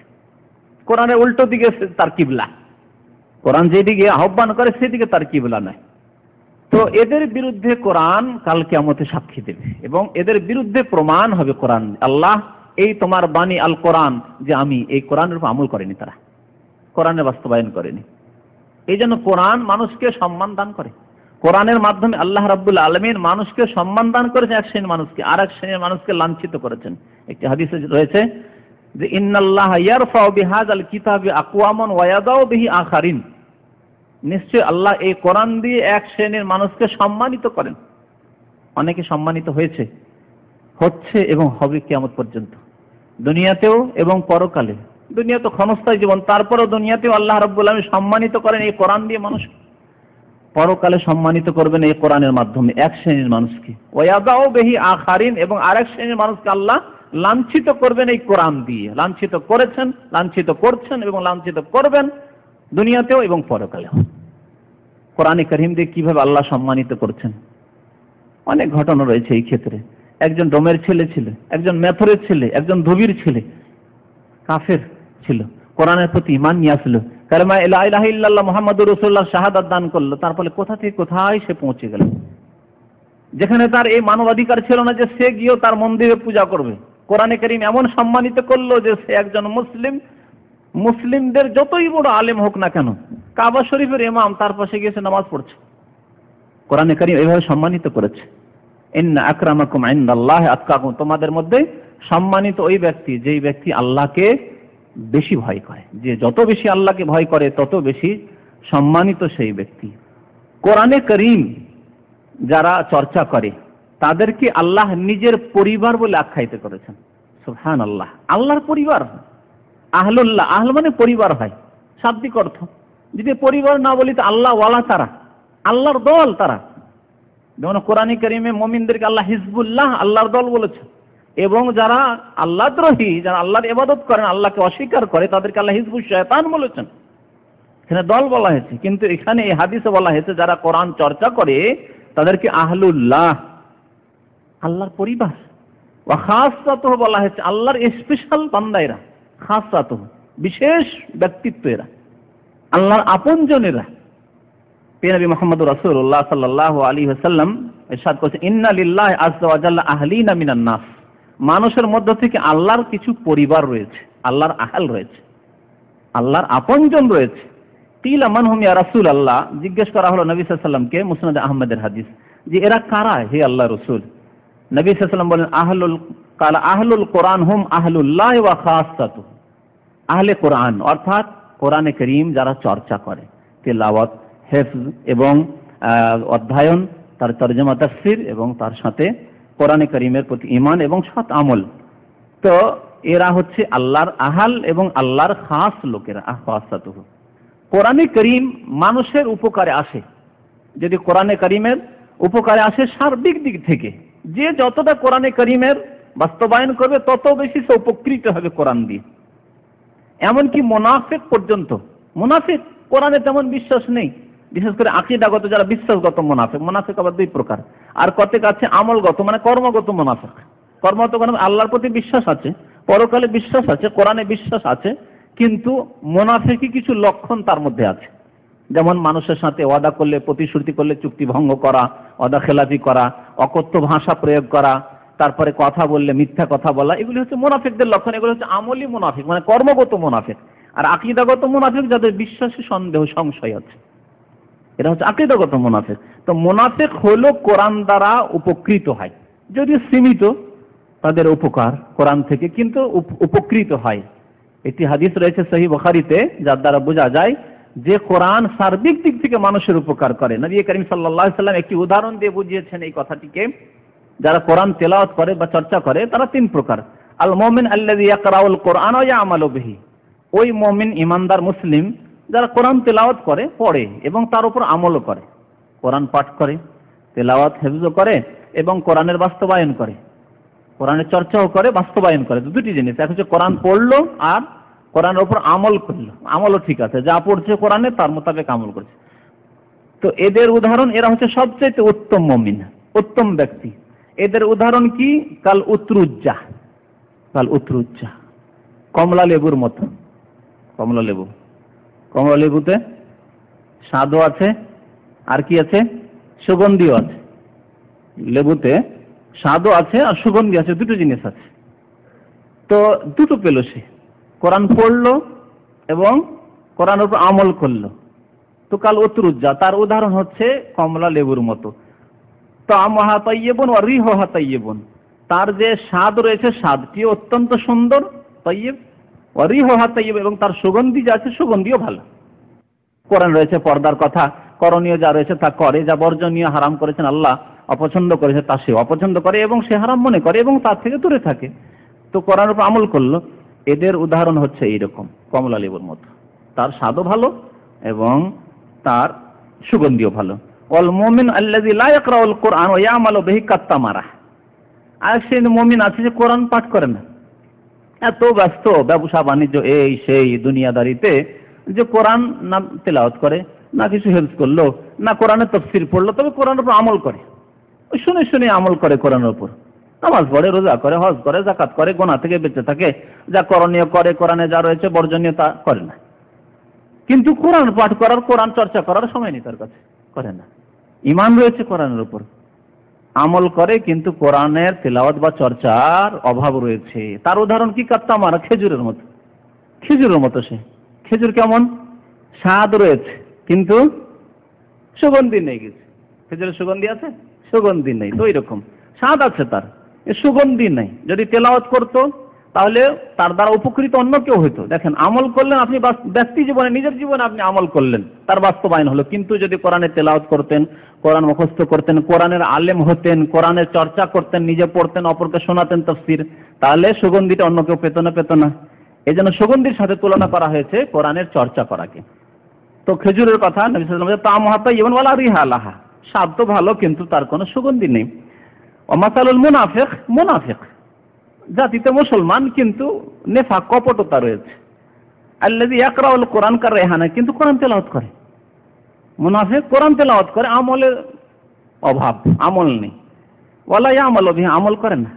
কোরআনের উল্টো দিকে তার কিবলা, কোরআন যেদিকে আহ্বান করে সেদিকে তার কিবলা নয়। তো এদের বিরুদ্ধে কোরআন কাল কিয়ামতে সাক্ষী দেবে এবং এদের বিরুদ্ধে প্রমাণ হবে কোরআন, আল্লাহ এই তোমার বাণী আল কোরআন, যে আমি এই কোরআনের উপর আমল করেনি, তারা কোরআনের বাস্তবায়ন করেনি। এই জন্য কোরআন মানুষকে সম্মান দান করে, কোরআনের মাধ্যমে আল্লাহ রাব্বুল আলামিন মানুষকে সম্মান দান করেছেন এক শ্রেণীর মানুষকে, আর এক শ্রেণীর মানুষকে লাঞ্ছিত করেছেন। একটি হাদিসে রয়েছে যে ইন্নাল্লাহা ইয়ারফাউ বিহাযাল কিতাবি আকওয়ামান ওয়া ইয়াদাউ বিহি আখারিন, নিশ্চয় আল্লাহ এই কোরআন দিয়ে এক শ্রেণীর মানুষকে সম্মানিত করেন, অনেকে সম্মানিত হয়েছে, হচ্ছে এবং হবে কিয়ামত পর্যন্ত, দুনিয়াতেও এবং পরকালে। দুনিয়া তো ক্ষণস্থায়ী জীবন, তারপরেও দুনিয়াতেও আল্লাহ রাব্বুল আলামিন সম্মানিত করেন এই কোরআন দিয়ে মানুষ, পরকালে সম্মানিত করবেন এই কোরআনের মাধ্যমে এক শ্রেণীর মানুষকে। ওয়া ইয়াদাউ বিহি আখারিন, এবং আরেক শ্রেণীর মানুষকে আল্লাহ লাঞ্ছিত করবেন এই কোরআন দিয়ে, লাঞ্ছিত করেছেন, লাঞ্ছিত করছেন এবং লাঞ্ছিত করবেন দুনিয়াতেও এবং পরকালেও। কোরআনে কারীম দিয়ে কিভাবে আল্লাহ সম্মানিত করছেন অনেক ঘটনা রয়েছে এই ক্ষেত্রে। একজন ডোমের ছেলে ছিল, একজন মেথরের ছেলে, একজন ধোবির ছেলে, কাফের ছিল, কোরআনের প্রতি ঈমান নিয়ে আসলো, কালেমা লা ইলাহা ইল্লাল্লাহ মুহাম্মাদুর রাসূলুল্লাহ শাহাদাত দান করলো, তারপরে কোথা থেকে কোথায় সে পৌঁছে গেল, যেখানে তার এই মানবাধিকার ছিল না যে সে গিয়েও তার মন্দিরে পূজা করবে। কোরআনে কারীম এমন সম্মানিত করলো যে সে একজন মুসলিম, মুসলিমদের যতই বড় আলেম হোক না কেন, কাবা শরীফের ইমাম, তার পাশে গিয়ে সে নামাজ পড়ছে। কোরআনে কারীম এইভাবে সম্মানিত করেছে, ইন্না আকরামাকুম ইনদাল্লাহি আতকাকুম, তোমাদের মধ্যে সম্মানিত ওই ব্যক্তি যেই ব্যক্তি আল্লাহকে বেশি ভয় করে, যে যত বেশি আল্লাহকে ভয় করে তত বেশি সম্মানিত সেই ব্যক্তি। কোরআনে কারীম যারা চর্চা করে তাদেরকে আল্লাহ নিজের পরিবার বলে আখ্যায়িত করেছেন। সুবহানাল্লাহ, আল্লাহর পরিবার, আহলুল্লাহ, আহল মানে পরিবার হয় শাব্দিক অর্থ। যদি পরিবার না বলি তো আল্লাহ ওয়ালা, তারা আল্লাহর দল, তারা যেমন কোরআনে কারীমে মুমিনদেরকে আল্লাহ হিজবুল্লাহ, আল্লাহর দল বলেছে, এবং যারা আল্লাহদ্রোহী, যারা আল্লাহর ইবাদত করেন, আল্লাহকে অস্বীকার করে, তাদেরকে আল্লাহ হিজবুশ শয়তান বলেছেন। এখানে দল বলা হয়েছে, কিন্তু এখানে এই হাদিসে বলা হয়েছে যারা কোরআন চর্চা করে তাদেরকে আহলুল্লাহ, আল্লাহর পরিবার। ওয়া খাসসাতুহু বলা হয়েছে আল্লাহর স্পেশাল বান্দা এরা, খাসসাতুহু বিশেষ ব্যক্তিত্ব এরা, আল্লাহর আপনজনেরা। নবী মুহাম্মদ রাসূলুল্লাহ সাল্লাল্লাহু আলাইহি ওয়াসাল্লাম ইরশাদ করেছেন, ইন্না লিল্লাহি আযজা ওয়া জাল্লা আহলিনা মিনান নাস, মানুষের মধ্য থেকে আল্লাহর কিছু পরিবার রয়েছে, আল্লাহর আহল রয়েছে, আল্লাহর আপনজন রয়েছে। কিলা মান হুম ইয়া রাসূলুল্লাহ, জিজ্ঞেস করা হলো নবী সাল্লাল্লাহু আলাইহি ওয়াসাল্লামকে, মুসনাদ আহমদের হাদিস, যে এরা কারা হে আল্লাহ রাসূল? নবী সাল্লাল্লাহু আলাইহি ওয়াসাল্লাম বলেন আহলুল কোরআন হুম আহলুল্লাহ ওয়া খাসাতু, আহলে কোরআন অর্থাৎ কোরআনে কারীম যারা চর্চা করে, তেলাওয়াত, হিফজ এবং অধ্যয়ন, তার তরজমা তাফসীর এবং তার সাথে কোরআনে কারীমের প্রতি ঈমান এবং সৎ আমল। তো এরা হচ্ছে আল্লাহর আহাল এবং আল্লাহর খাস লোকেরা। খাসাতুহু, কোরআনে কারীম মানুষের উপকারে আসে। যদি কোরআনে কারীমের উপকারে আসে সার্বিক দিক থেকে, যে যতটা কোরআনে কারীমের বাস্তবায়ন করবে তত বেশি সে উপকৃত হবে কোরআন দিয়ে। এমনকি মুনাফিক পর্যন্ত, মুনাফিক কোরআনে তেমন বিশ্বাস নেই, বিশেষ করে আকীদাগত যারা বিশ্বাসগত মুনাফিক। মুনাফিক আবার দুই প্রকার, আর কতক আছে আমলগত মানে কর্মগত মুনাফিক। কর্মগত মানে আল্লাহর প্রতি বিশ্বাস আছে, পরকালে বিশ্বাস আছে, কোরআনে বিশ্বাস আছে, কিন্তু মুনাফিকই কিছু লক্ষণ তার মধ্যে আছে। যেমন মানুষের সাথে ওয়াদা করলে, প্রতিশ্রুতি করলে চুক্তি ভঙ্গ করা, ওয়াদা খেলাফি করা, অকথ্য ভাষা প্রয়োগ করা, তারপরে কথা বললে মিথ্যা কথা বলা, এগুলি হচ্ছে মুনাফিকদের লক্ষণ। এগুলো হচ্ছে আমলি মুনাফিক মানে কর্মগত মুনাফিক। আর আকীদাগত মুনাফিক যাদের বিশ্বাসী সন্দেহ সংশয় আছে, এটা হচ্ছে আকীদাগত মুনাফিক। তো মুনাফিক হলো কোরআন দ্বারা উপকৃত হয়, যদিও সীমিত তাদের উপকার কোরআন থেকে, কিন্তু উপকৃত হয়। একটি হাদিস রয়েছে সহিহ বুখারীতে, যার দ্বারা বোঝা যায় যে কোরআন সার্বিক দিক থেকে মানুষের উপকার করে। নবী করিম সাল্লাল্লাহু আলাইহি ওয়াসাল্লাম একটি উদাহরণ দিয়ে বুঝিয়েছেন এই কথাটিকে। যারা কোরআন তেলাওয়াত করে বা চর্চা করে তারা তিন প্রকার। আল মুমিন আল্লাযী ইয়াকরাউল কোরআন ওয়া ইয়ামালু বিহি, ওই মুমিন ইমানদার মুসলিম যারা কোরআন তেলাওয়াত করে, পড়ে এবং তার উপর আমলও করে। কোরআন পাঠ করে, তেলাওয়াত হিফজ করে এবং কোরআনের বাস্তবায়ন করে, কোরআনের চর্চাও করে, বাস্তবায়ন করে। দুটি জিনিস, এক হচ্ছে কোরআন পড়লো আর কোরআনের উপর আমল করলো। আমলও ঠিক আছে, যা পড়ছে কোরআনে তার মোতাবেক আমল করছে। তো এদের উদাহরণ, এরা হচ্ছে সবচেয়ে উত্তম মুমিন, উত্তম ব্যক্তি। এদের উদাহরণ কি? কাল উতরুজ্জা, কাল উতরুজ্জা, কমলা লেবুর মতো। কমলা লেবু, কমলা লেবুতে স্বাদও আছে আর কি আছে? সুগন্ধিও আছে। লেবুতে স্বাদও আছে আর সুগন্ধি আছে, দুটো জিনিস আছে। তো দুটো পেল সে, কোরআন পড়লো এবং কোরআনের উপর আমল করলো। তো কাল উতরুজ্জা, তার উদাহরণ হচ্ছে কমলা লেবুর মতো। তা'মুহা তাইয়্যিবুন ওয়া রিহুহা তাইয়্যিবুন, তার যে স্বাদ রয়েছে স্বাদটি অত্যন্ত সুন্দর, তাইয়্যিব, ওয়া রিহুহা তাইয়্যিব, এবং তার সুগন্ধি যা আছে সুগন্ধিও ভালো। কোরআন রয়েছে পর্দার কথা, করণীয় যা রয়েছে তা করে, যা বর্জনীয় হারাম করেছেন আল্লাহ, অপছন্দ করেছে তা সে অপছন্দ করে এবং সে হারাম মনে করে এবং তার থেকে দূরে থাকে। তো কোরআনের উপর আমল করলো। এদের উদাহরণ হচ্ছে এইরকম, কমলা লেবুর মতো, তার স্বাদও ভালো এবং তার সুগন্ধিও ভালো। ওয়াল মুমিন আল্লাযী লা ইয়াকরাউল কোরআন ওয়া ইয়ামালু বিহি কাত্তামারা, আর সে মুমিন আছে যে কোরআন পাঠ করে না, এত ব্যস্ত ব্যবসা বাণিজ্য এই সেই দুনিয়াদারিতে, যে কোরআন না তেলাওয়াত করে, না কিছু হেল্প করলো, না কোরআনের তাফসীর পড়লো, তবে কোরআনের উপর আমল করে, ওই শুনে শুনে আমল করে কোরআনের উপর, নামাজ পড়ে, রোজা করে, হজ করে, যাকাত করে, গুনাহ থেকে বেঁচে থাকে, যা করণীয় করে, কোরআনে যা রয়েছে বর্জনীয় তা করে না। কিন্তু কোরআন পাঠ করার, কোরআন চর্চা করার সময় নেই তার কাছে, করে না। ঈমান রয়েছে কোরআনের উপর, আমল করে, কিন্তু কোরআনের তেলাওয়াত বা চর্চার অভাব রয়েছে। তার উদাহরণ কি? কাত্তামারা, খেজুরের মতো। খেজুরের মতো সে, খেজুর কেমন? স্বাদ রয়েছে কিন্তু সুগন্ধি নেই। কিছু খেজুরের সুগন্ধি আছে, সুগন্ধি নেই। তো এরকম স্বাদ আছে তার, সুগন্ধি নেই। যদি তেলাওয়াত করতো তাহলে তার দ্বারা উপকৃত অন্য কেউ হইতো। দেখেন, আমল করলেন আপনি, ব্যক্তি জীবনে, নিজের জীবনে আপনি আমল করলেন, তার বাস্তবায়ন হলো। কিন্তু যদি কোরআনের তেলাওয়াত করতেন, কোরআন মুখস্থ করতেন, কোরআনের আলেম হতেন, কোরআনের চর্চা করতেন, নিজে পড়তেন, অপরকে শোনাতেন তাফসীর, তাহলে সুগন্ধিটা অন্য কেউ পেত না, পেত না। এই জন্য সুগন্ধির সাথে তুলনা করা হয়েছে কোরআনের চর্চা করাকে। তো খেজুরের কথা নবী সাল্লাল্লাহু আলাইহি ওয়াসাল্লাম, তা'মুহা তাইয়্যিবুন ওয়া লা রিহা লাহা, স্বাদ তো ভালো কিন্তু তার কোনো সুগন্ধি নেই। ওয়া মাসালুল মুনাফিক, মুনাফিক জাতিতে মুসলমান কিন্তু নেফাক, কপটতা রয়েছে। আল্লাযী ইয়াকরাউল কোরআন কার রেহানা, কিন্তু কোরআন তেলাওয়াত করে। মুনাফিক কোরআন তেলাওয়াত করে, আমলের অভাব, আমল নেই। ওয়ালা ইয়ামালু বিহি, আমল করে না।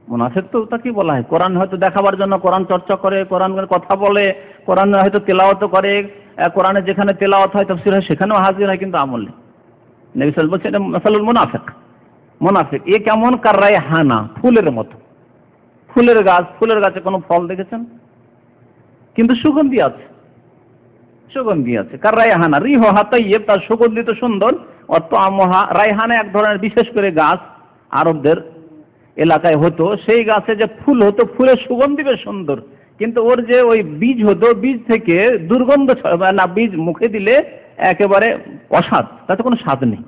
মুনাফিক তো তাকে বলা হয়, কোরআন হয়তো দেখাবার জন্য কোরআন চর্চা করে, কোরআনের কথা বলে, কোরআন হয়তো তেলাওয়াত করে, কোরআনে যেখানে তেলাওয়াত হয় তাফসীর হয় সেখানেও হাজির হয়, কিন্তু আমল নেই। নবী সাল্লাল্লাহু আলাইহি ওয়াসাল্লাম বলেছেন এটা মাসালুল মুনাফিক। মুনাফিক এ কেমন? কার রায়হানা, ফুলের মতো। ফুলের গাছ, ফুলের গাছে কোনো ফল দেখেছেন? কিন্তু সুগন্ধি আছে, সুগন্ধি আছে। কার রায়হানা রিহা তাইয়্যিব, তার সুগন্ধি তো সুন্দর। অত আমহা, রায়হানা এক ধরনের বিশেষ করে গাছ আরবদের এলাকায় হতো, সেই গাছে যে ফুল হতো, ফুলের সুগন্ধি বেশ সুন্দর, কিন্তু ওর যে ওই বীজ হতো, বীজ থেকে দুর্গন্ধ না, বীজ মুখে দিলে একেবারে অস্বাদ, তাতে কোনো স্বাদ নেই,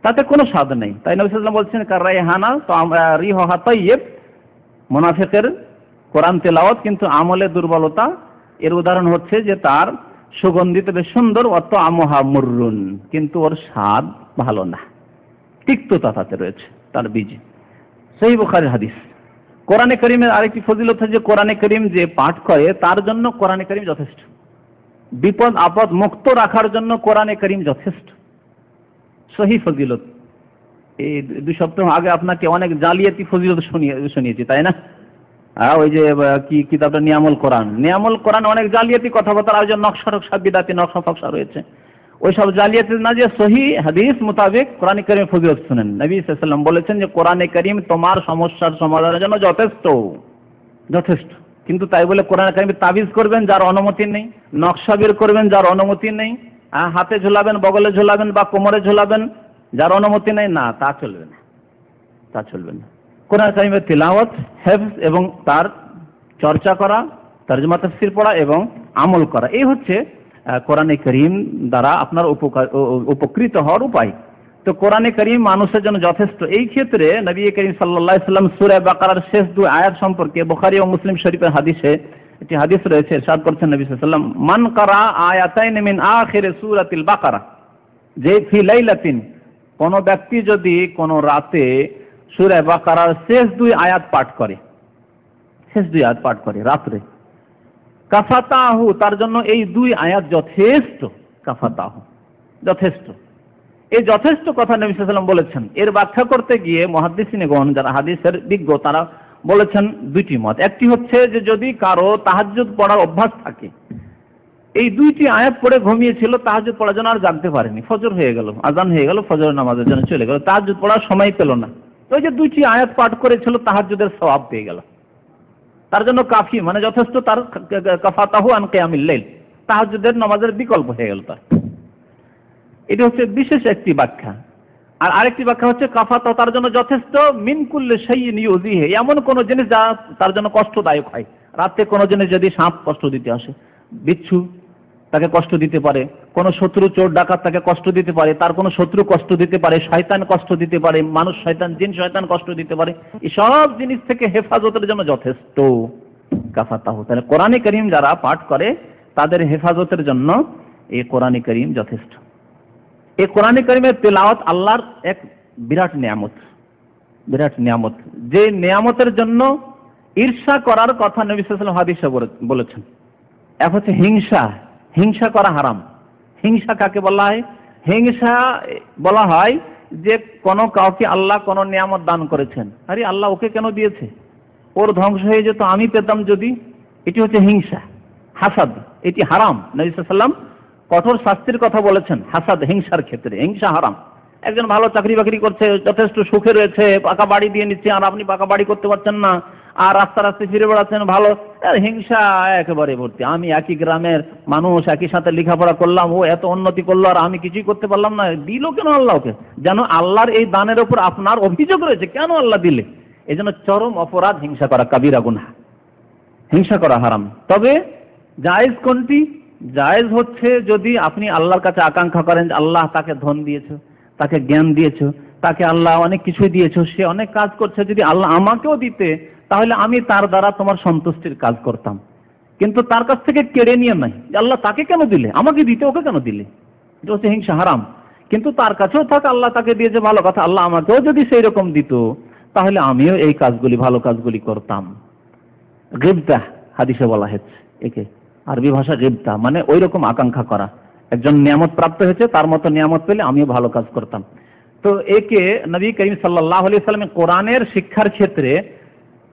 তাতে কোনো স্বাদ নেই। তাই নবী সাল্লাল্লাহু আলাইহি ওয়াসাল্লাম বলছেন কার রায়হানা, তো রিহা তাইয়্যিব মুনাফিকের কোরআন তেলাওয়াত কিন্তু আমলে দুর্বলতা। এর উদাহরণ হচ্ছে যে তার সুগন্ধিত বেশ সুন্দর, অত আমহা মুররুন, কিন্তু ওর স্বাদ ভালো না, তিক্ততা তাতে রয়েছে তার বীজে। সহিহ বুখারীর হাদিস। কোরআনে কারীমের আরেকটি ফজিলত হচ্ছে যে কোরআনে কারীম যে পাঠ করে তার জন্য কোরআনে কারীম যথেষ্ট, বিপদ আপদ মুক্ত রাখার জন্য কোরআনে কারীম যথেষ্ট। সহিহ ফজিলত। এই 2 সপ্তাহ আগে আপনাকে অনেক জালিয়াতি ফজিলত শুনিয়েছি, তাই না? ওই যে কি কিতাবটা নিয়ামুল কোরআন, নিয়ামুল কোরআন অনেক জালিয়াতি কথাবার্তা, আর যে নকশা টকশা বিদাতি নকশা ফকশা রয়েছে, ওই সব জালিয়াতি না, যে সহি হাদিস মোতাবেক কোরআনে কারীমের ফজিলত শুনেন। নবী সাল্লাল্লাহু আলাইহি ওয়াসাল্লাম বলেছেন যে কোরআনে কারীম তোমার সমস্যার সমাধানের জন্য যথেষ্ট, যথেষ্ট। কিন্তু তাই বলে কোরআনে কারীমে তাবিজ করবেন যার অনুমতি নেই, নকশা বের করবেন যার অনুমতি নেই, হাতে ঝোলাবেন, বগলে ঝোলাবেন বা কোমরে ঝোলাবেন যার অনুমতি নেই, না, তা চলবে না, তা চলবে না। কোরআন কারীমের তিলাওয়াত, হিফজ এবং তার চর্চা করা, তরজমা তাফসীর পড়া এবং আমল করা, এই হচ্ছে কোরআনে কারীম দ্বারা আপনার উপকৃত হওয়ার উপায়। তো কোরআনে কারীম মানুষের জন্য যথেষ্ট। এই ক্ষেত্রে নবী করিম সাল্লাল্লাহু আলাইহি ওয়াসাল্লাম সূরা বাকারার শেষ 2 আয়াত সম্পর্কে বুখারী ও মুসলিম শরীফের হাদিসে একটি হাদিস রয়েছে, ইরশাদ করছেন নবী সাল্লাল্লাহু আলাইহি ওয়াসাল্লাম, মান কারা আয়াতাইন মিন আখির সূরাতিল বাকারা, যে ফি লাইলাতিন, কোন ব্যক্তি যদি কোন রাতে সূরা বাকারার শেষ 2 আয়াত পাঠ করে, শেষ 2 আয়াত পাঠ করে রাতে, কাফাতাহু, তার জন্য এই 2 আয়াত যথেষ্ট, কাফাতাহু যথেষ্ট। এই যথেষ্ট কথা নবী সাল্লাল্লাহু আলাইহি ওয়াসাল্লাম বলেছেন। এর ব্যাখ্যা করতে গিয়ে মুহাদ্দিসিনগণ যারা হাদিসের বিজ্ঞ তারা বলেছেন 2টি মত। একটি হচ্ছে যে যদি কারো তাহাজ্জুদ পড়ার অভ্যাস থাকে, এই 2টি আয়াত পড়ে ঘুমিয়েছিল, তাহাজ্জুদ পড়ার জন্য আর জাগতে পারেনি, ফজর হয়ে গেল, আজান হয়ে গেল, ফজর নামাজের জন্য চলে গেল, তাহাজ্জুদ পড়ার সময় পেল না, ওই যে 2টি আয়াত পাঠ করেছিল তাহাজ্জুদের সওয়াব পেয়ে গেল, তার জন্য কাফি, মানে যথেষ্ট, তার কাফাতাহু আন কিয়ামিল লাইল, তাহাজ্জুদের নামাজের বিকল্প হয়ে গেল তার। এটা হচ্ছে বিশেষ একটি ব্যাখ্যা। আর আরেকটি ব্যাখ্যা হচ্ছে কাফাতাহু, তার জন্য যথেষ্ট, মিন কুল্লি শাইইন ইউযিহি, এমন কোন জিনিস যা তার জন্য কষ্টদায়ক হয়। রাতে কোন জিনিস যদি সাপ কষ্ট দিতে আসে, বিচ্ছু তাকে কষ্ট দিতে পারে, কোন শত্রু চোর ডাকাত তাকে কষ্ট দিতে পারে, তার কোন শত্রু কষ্ট দিতে পারে, শয়তান কষ্ট দিতে পারে, মানুষ শয়তান, জিন শয়তান কষ্ট দিতে পারে, এই সব জিনিস থেকে হেফাজতের জন্য যথেষ্ট কাফাতাহু। তাহলে কোরআনে কারীম যারা পাঠ করে তাদের হেফাজতের জন্য এই কোরআনে কারীম যথেষ্ট। এই কোরআনে কারীমের তেলাওয়াত আল্লাহর এক বিরাট নিয়ামত, বিরাট নিয়ামত, যে নিয়ামতের জন্য ঈর্ষা করার কথা নবী সাল্লাল্লাহু আলাইহি ওয়াসাল্লাম হাদিসে বলেছেন। এক হচ্ছে হিংসা, হিংসা করা হারাম। হিংসা কাকে বলা হয়? হিংসা বলা হয় যে কোনো কাউকে আল্লাহ কোনো নিয়ামত দান করেছেন, আরে আল্লাহ ওকে কেন দিয়েছে, ওর ধ্বংস হয়ে যেত, আমি পেতাম যদি, এটি হচ্ছে হিংসা, হাসাদ, এটি হারাম। নবী সাল্লাল্লাহু আলাইহি ওয়াসাল্লাম কঠোর শাস্তির কথা বলেছেন হাসাদ, হিংসার ক্ষেত্রে। হিংসা হারাম। একজন ভালো চাকরি বাকরি করছে, যথেষ্ট সুখে রয়েছে, পাকা বাড়ি দিয়ে নিচ্ছে, আর আপনি পাকা বাড়ি করতে পারছেন না, আর রাস্তা রাস্তায় ফিরে বেড়াচ্ছেন, ভালো, হিংসা একেবারে ভর্তি। আমি একই গ্রামের মানুষ, একই সাথে লেখাপড়া করলাম, ও এত উন্নতি করলো আর আমি কিছুই করতে পারলাম না, দিল কেন আল্লাহকে? যেন আল্লাহর এই দানের উপর আপনার অভিযোগ রয়েছে, কেন আল্লাহ দিলে? এই জন্য চরম অপরাধ হিংসা করা, কাবিরা গুনাহ, হিংসা করা হারাম। তবে জায়েজ কোনটি? জায়েজ হচ্ছে যদি আপনি আল্লাহর কাছে আকাঙ্ক্ষা করেন, আল্লাহ তাকে ধন দিয়েছে, তাকে জ্ঞান দিয়েছে, তাকে আল্লাহ অনেক কিছুই দিয়েছে, সে অনেক কাজ করছে, যদি আল্লাহ আমাকেও দিতে তাহলে আমি তার দ্বারা তোমার সন্তুষ্টির কাজ করতাম, কিন্তু তার কাছ থেকে কেড়ে নিয়ে নাই, আল্লাহ তাকে কেন দিলে, আমাকে দিতে ওকে কেন দিলে, এটা হচ্ছে হিংসা, হারাম। কিন্তু তার কাছেও থাক, আল্লাহ তাকে দিয়েছে, ভালো কথা, আল্লাহ আমাকেও যদি সেই রকম দিত তাহলে আমিও এই কাজগুলি, ভালো কাজগুলি করতাম। গিবতা হাদিসে বলা হয়েছে একে, আরবি ভাষা গিবতা মানে ওই রকম আকাঙ্ক্ষা করা, একজন নিয়ামত প্রাপ্ত হয়েছে, তার মতো নিয়ামত পেলে আমিও ভালো কাজ করতাম। তো একে নবী করিম সাল্লাল্লাহু আলাইহি ওয়াসাল্লাম কোরআনের শিক্ষার ক্ষেত্রে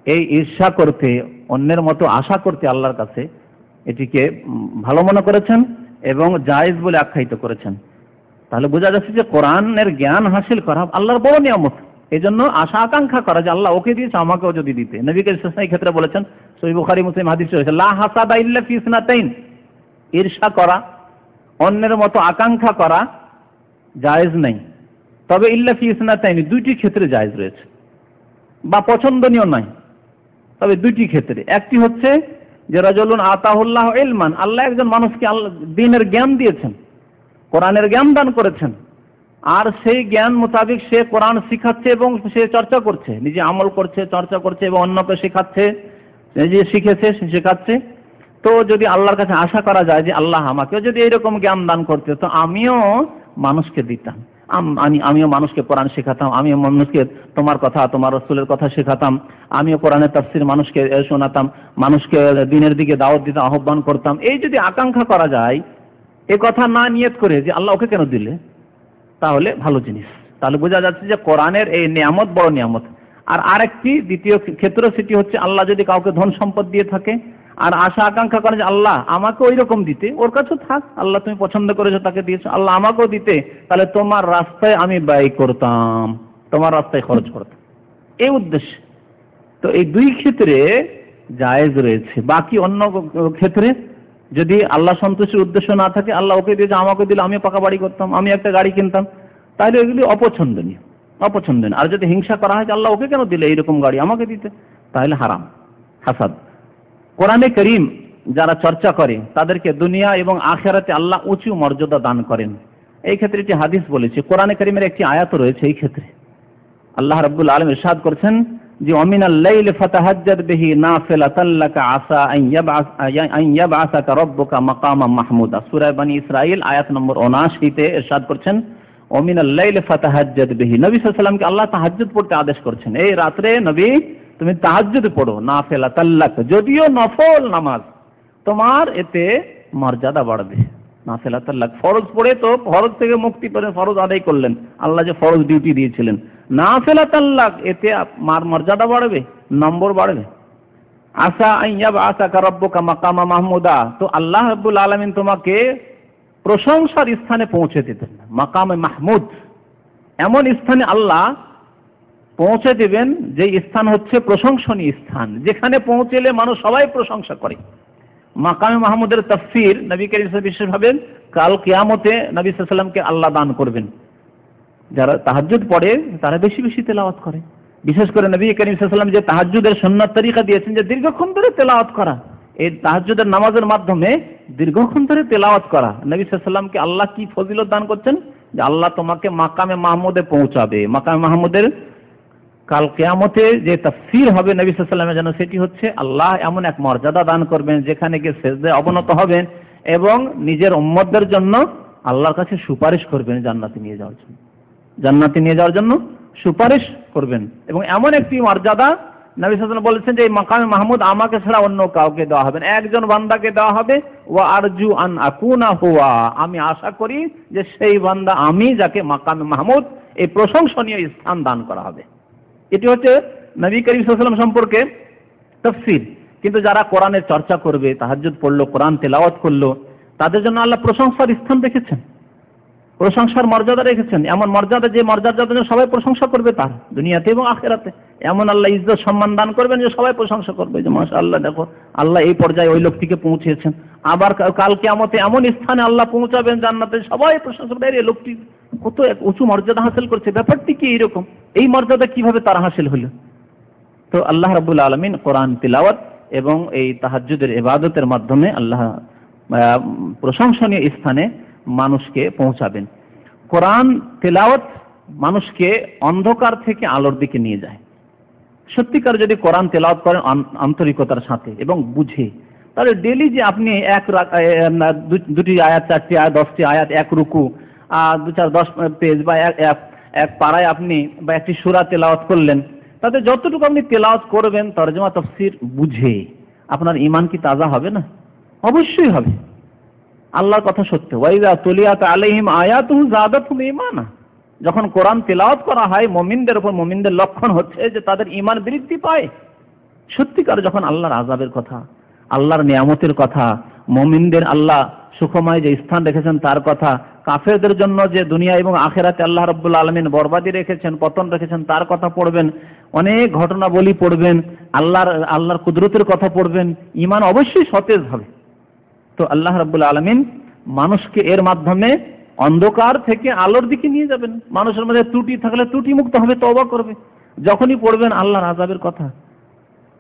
এই ঈর্ষা করতে, অন্যের মতো আশা করতে আল্লাহর কাছে, এটিকে ভালো মনে করেছেন এবং জায়েজ বলে আখ্যায়িত করেছেন। তাহলে বোঝা যাচ্ছে যে কোরআনের জ্ঞান হাসিল করা আল্লাহর বড় নিয়ামত, এই জন্য আশা আকাঙ্ক্ষা করা যে আল্লাহ ওকে দিয়েছে, আমাকেও যদি দিতে। নবী করিম সাল্লাল্লাহু আলাইহি ওয়াসাল্লাম এই ক্ষেত্রে বলেছেন, সহিহ বুখারী মুসলিম হাদিস রয়েছে, লা হাসাদা ইল্লা ফি ইসনাতাইন, ঈর্ষা করা, অন্যের মতো আকাঙ্ক্ষা করা জায়েজ নেই। তবে ইল্লা ফি ইসনাতাইনি, দুইটি ক্ষেত্রে জায়েজ রয়েছে, বা পছন্দনীয় নয়, তবে দুইটি ক্ষেত্রে। একটি হচ্ছে যে রাজুলুন আতাহুল্লাহ ইলমান, আল্লাহ একজন মানুষকে দ্বীনের জ্ঞান দিয়েছেন, কোরআনের জ্ঞান দান করেছেন, আর সেই জ্ঞান মোতাবেক সে কোরআন শিখাচ্ছে এবং সে চর্চা করছে, নিজে আমল করছে, চর্চা করছে এবং অন্যকে শেখাচ্ছে, যে শিখেছে সে শেখাচ্ছে। তো যদি আল্লাহর কাছে আশা করা যায় যে আল্লাহ আমাকেও যদি এরকম জ্ঞান দান করতে তো আমিও মানুষকে দিতাম, আমিও মানুষকে কোরআন শেখাতাম, আমিও মানুষকে তোমার কথা, তোমার রাসূলের কথা শেখাতাম, আমিও কোরআনের তাফসীর মানুষকে শোনাতাম, মানুষকে দ্বীনের দিকে দাওয়াত দিতাম, আহ্বান করতাম। এই যদি আকাঙ্ক্ষা করা যায়, এ কথা না নিয়ত করে যে আল্লাহ ওকে কেন দিলে, তাহলে ভালো জিনিস। তাহলে বোঝা যাচ্ছে যে কোরআনের এই নিয়ামত বড় নিয়ামত। আর আরেকটি দ্বিতীয় ক্ষেত্র, সেটি হচ্ছে আল্লাহ যদি কাউকে ধন সম্পদ দিয়ে থাকে আর আশা আকাঙ্ক্ষা করে যে আল্লাহ আমাকে ওই রকম দিতে, ওর কাছেও থাক, আল্লাহ তুমি পছন্দ করেছো তাকে দিয়েছো, আল্লাহ আমাকেও দিতে, তাহলে তোমার রাস্তায় আমি ব্যয় করতাম, তোমার রাস্তায় খরচ করতাম, এই উদ্দেশ্যে। তো এই দুই ক্ষেত্রে জায়েজ রয়েছে। বাকি অন্য ক্ষেত্রে যদি আল্লাহ সন্তুষ্টির উদ্দেশ্য না থাকে, আল্লাহ ওকে দিয়েছে আমাকে দিলে আমি পাকা বাড়ি করতাম, আমি একটা গাড়ি কিনতাম, তাহলে এগুলি অপছন্দনীয়। আর যদি হিংসা করা হয় যে আল্লাহ ওকে কেন দিলে এইরকম গাড়ি, আমাকে দিতে, তাহলে হারাম, হাসাদ। কোরআনে করিম যারা চর্চা করে তাদেরকে দুনিয়া এবং আখিরাতে আল্লাহ উঁচু মর্যাদা দান করেন। এই ক্ষেত্রে একটি হাদিস বলেছে, কোরআনে করিমের একটি আয়াত রয়েছে এই ক্ষেত্রে। আল্লাহ রাব্বুল আলামিন ইরশাদ করেছেন যে অমিনাল লাইলি ফাতাহাজ্জাদ বিহি নাফিলাতান লাকা আসা আন ইয়াবআসাকা রাব্বুকা মাকামান মাহমুদা। সূরা বনী ইসরাঈল আয়াত নম্বর 79 তে ইরশাদ করেছেন অমিনাল লাইলি ফাতাহাজ্জাদ বিহি। নবী সাল্লাল্লাহু আলাইহি ওয়াসাল্লামকে আল্লাহ তাহাজ্জুদ পড়তে আদেশ করছেন, এই রাতে নবী তুমি তাহাজ্জুদ পড়ো, নাফিলাতান লাক, যদিও নফল নামাজ, তোমার এতে মর্যাদা বাড়বে। নাফিলাতান লাক, ফরজ পড়ে তো ফরজ থেকে মুক্তি পেয়ে ফরজ আদায় করলেন, আল্লাহ যে ফরজ ডিউটি দিয়েছিলেন, নাফিলাতান লাক, এতে আপনার মর্যাদা বাড়বে, নম্বর বাড়বে। আসা আন ইয়াবআসাকা রাব্বুকা মাকামা মাহমুদা, তো আল্লাহ রাব্বুল আলামিন তোমাকে প্রশংসার স্থানে পৌঁছে দিতেন, মাকামে মাহমুদ, এমন স্থানে আল্লাহ পৌঁছে দেবেন যে স্থান হচ্ছে প্রশংসনীয় স্থান, যেখানে পৌঁছলে মানুষ সবাই প্রশংসা করে। মাকামে মাহমুদের তাফসীর নবী করিম সাল্লাল্লাহু আলাইহি ওয়াসাল্লাম বিশেষভাবে কাল কিয়ামতে নবী সাল্লাল্লাহু আলাইহি ওয়াসাল্লামকে আল্লাহ দান করবেন। যারা তাহাজ্জুদ পড়ে তারা বেশি বেশি তেলাওয়াত করে, বিশেষ করে নবী করিম সাল্লাল্লাহু আলাইহি ওয়াসাল্লাম যে তাহাজ্জুদের সুন্নাত তরিকা দিয়েছেন যে দীর্ঘক্ষণ ধরে তেলাওয়াত করা, এই তাহাজ্জুদের নামাজের মাধ্যমে দীর্ঘক্ষণ ধরে তেলাওয়াত করা, নবী সাল্লাল্লাহু আলাইহি ওয়াসাল্লামকে আল্লাহ কি ফজিলত দান করছেন যে আল্লাহ তোমাকে মাকামে মাহমুদে পৌঁছাবে। মাকামে মাহমুদের কাল কিয়ামতে যে তাফসীর হবে নবী সাল্লাল্লাহু আলাইহি ওয়াসাল্লামের জন্য, সেটি হচ্ছে আল্লাহ এমন এক মর্যাদা দান করবেন যেখানে গিয়ে সিজদায় অবনত হবেন এবং নিজের উম্মতদের জন্য আল্লাহর কাছে সুপারিশ করবেন জান্নাতে নিয়ে যাওয়ার জন্য, জান্নাতে নিয়ে যাওয়ার জন্য সুপারিশ করবেন। এবং এমন একটি মর্যাদা নবী সাল্লাল্লাহু আলাইহি ওয়াসাল্লাম বলেছেন যে এই মাকামে মাহমুদ আমাকে ছাড়া অন্য কাউকে দেওয়া হবে না, একজন বান্দাকে দেওয়া হবে। ওয়া আরজু আন আকুনা হুয়া, আমি আশা করি যে সেই বান্দা আমি যাকে মাকামে মাহমুদ এই প্রশংসনীয় স্থান দান করা হবে। এটি হচ্ছে নবী করিম সাল্লাল্লাহু আলাইহি ওয়াসাল্লাম সম্পর্কে তাফসীর। কিন্তু যারা কোরআনের চর্চা করবে, তাহাজ্জুদ পড়লো, কোরআন তেলাওয়াত করলো, তাদের জন্য আল্লাহ প্রশংসার স্থান রেখেছেন, প্রশংসার মর্যাদা রেখেছেন, এমন মর্যাদা যে মর্যাদার জন্য সবাই প্রশংসা করবে তার দুনিয়াতে এবং আখিরাতে। এমন আল্লাহ ইজ্জত সম্মান দান করবেন যে সবাই প্রশংসা করবে যে মাশাআল্লাহ, দেখো আল্লাহ এই পর্যায়ে ওই লোকটিকে পৌঁছেছেন। আবার কাল কিয়ামতে এমন স্থানে আল্লাহ পৌঁছাবেন জান্নাতে, সবাই প্রশংসা করবে এই লোকটি কত এক উঁচু মর্যাদা হাসিল করছে, ব্যাপারটি কি এরকম, এই মর্যাদা কিভাবে তার হাসিল হলো। তো আল্লাহ রাব্বুল আলামিন কোরআন তিলাওয়াত এবং এই তাহাজ্জুদের ইবাদতের মাধ্যমে আল্লাহ প্রশংসনীয় স্থানে মানুষকে পৌঁছাবেন। কোরআন তেলাওয়াত মানুষকে অন্ধকার থেকে আলোর দিকে নিয়ে যায়। সত্যিকার যদি কোরআন তেলাওয়াত করেন আন্তরিকতার সাথে এবং বুঝে, তাহলে ডেলি যে আপনি দুটি আয়াত, 4টি আয়াত, 10টি আয়াত, এক রুকু, 2-4-10 পেজ বা এক পারায় আপনি বা একটি সূরা তেলাওয়াত করলেন, তাতে যতটুকু আপনি তেলাওয়াত করবেন তরজমা তাফসীর বুঝে, আপনার ঈমান কি তাজা হবে না? অবশ্যই হবে। আল্লাহর কথা সত্য, ওয়াইযা তুলিয়াত আলাইহিম আয়াতুহু যাদাতুহুম ঈমানা, যখন কোরআন তেলাওয়াত করা হয় মুমিনদের উপর, মুমিনদের লক্ষণ হচ্ছে যে তাদের ঈমান বৃদ্ধি পায়। সত্যিকার যখন আল্লাহর আযাবের কথা, আল্লাহর নিয়ামতের কথা, মুমিনদের আল্লাহ সুখময় যে স্থান রেখেছেন তার কথা, কাফেরদের জন্য যে দুনিয়া এবং আখিরাতে আল্লাহ রাব্বুল আলামিন বরবাদি রেখেছেন, পতন রেখেছেন, তার কথা পড়বেন, অনেক ঘটনাবলী পড়বেন, আল্লাহর কুদরতের কথা পড়বেন, ঈমান অবশ্যই সতেজ হবে। তো আল্লাহ রাব্বুল আলামিন মানুষকে এর মাধ্যমে অন্ধকার থেকে আলোর দিকে নিয়ে যাবেন। মানুষের মধ্যে ত্রুটি থাকলে ত্রুটি মুক্ত হবে, তওবা করবে। যখনই পড়বেন আল্লাহর আযাবের কথা,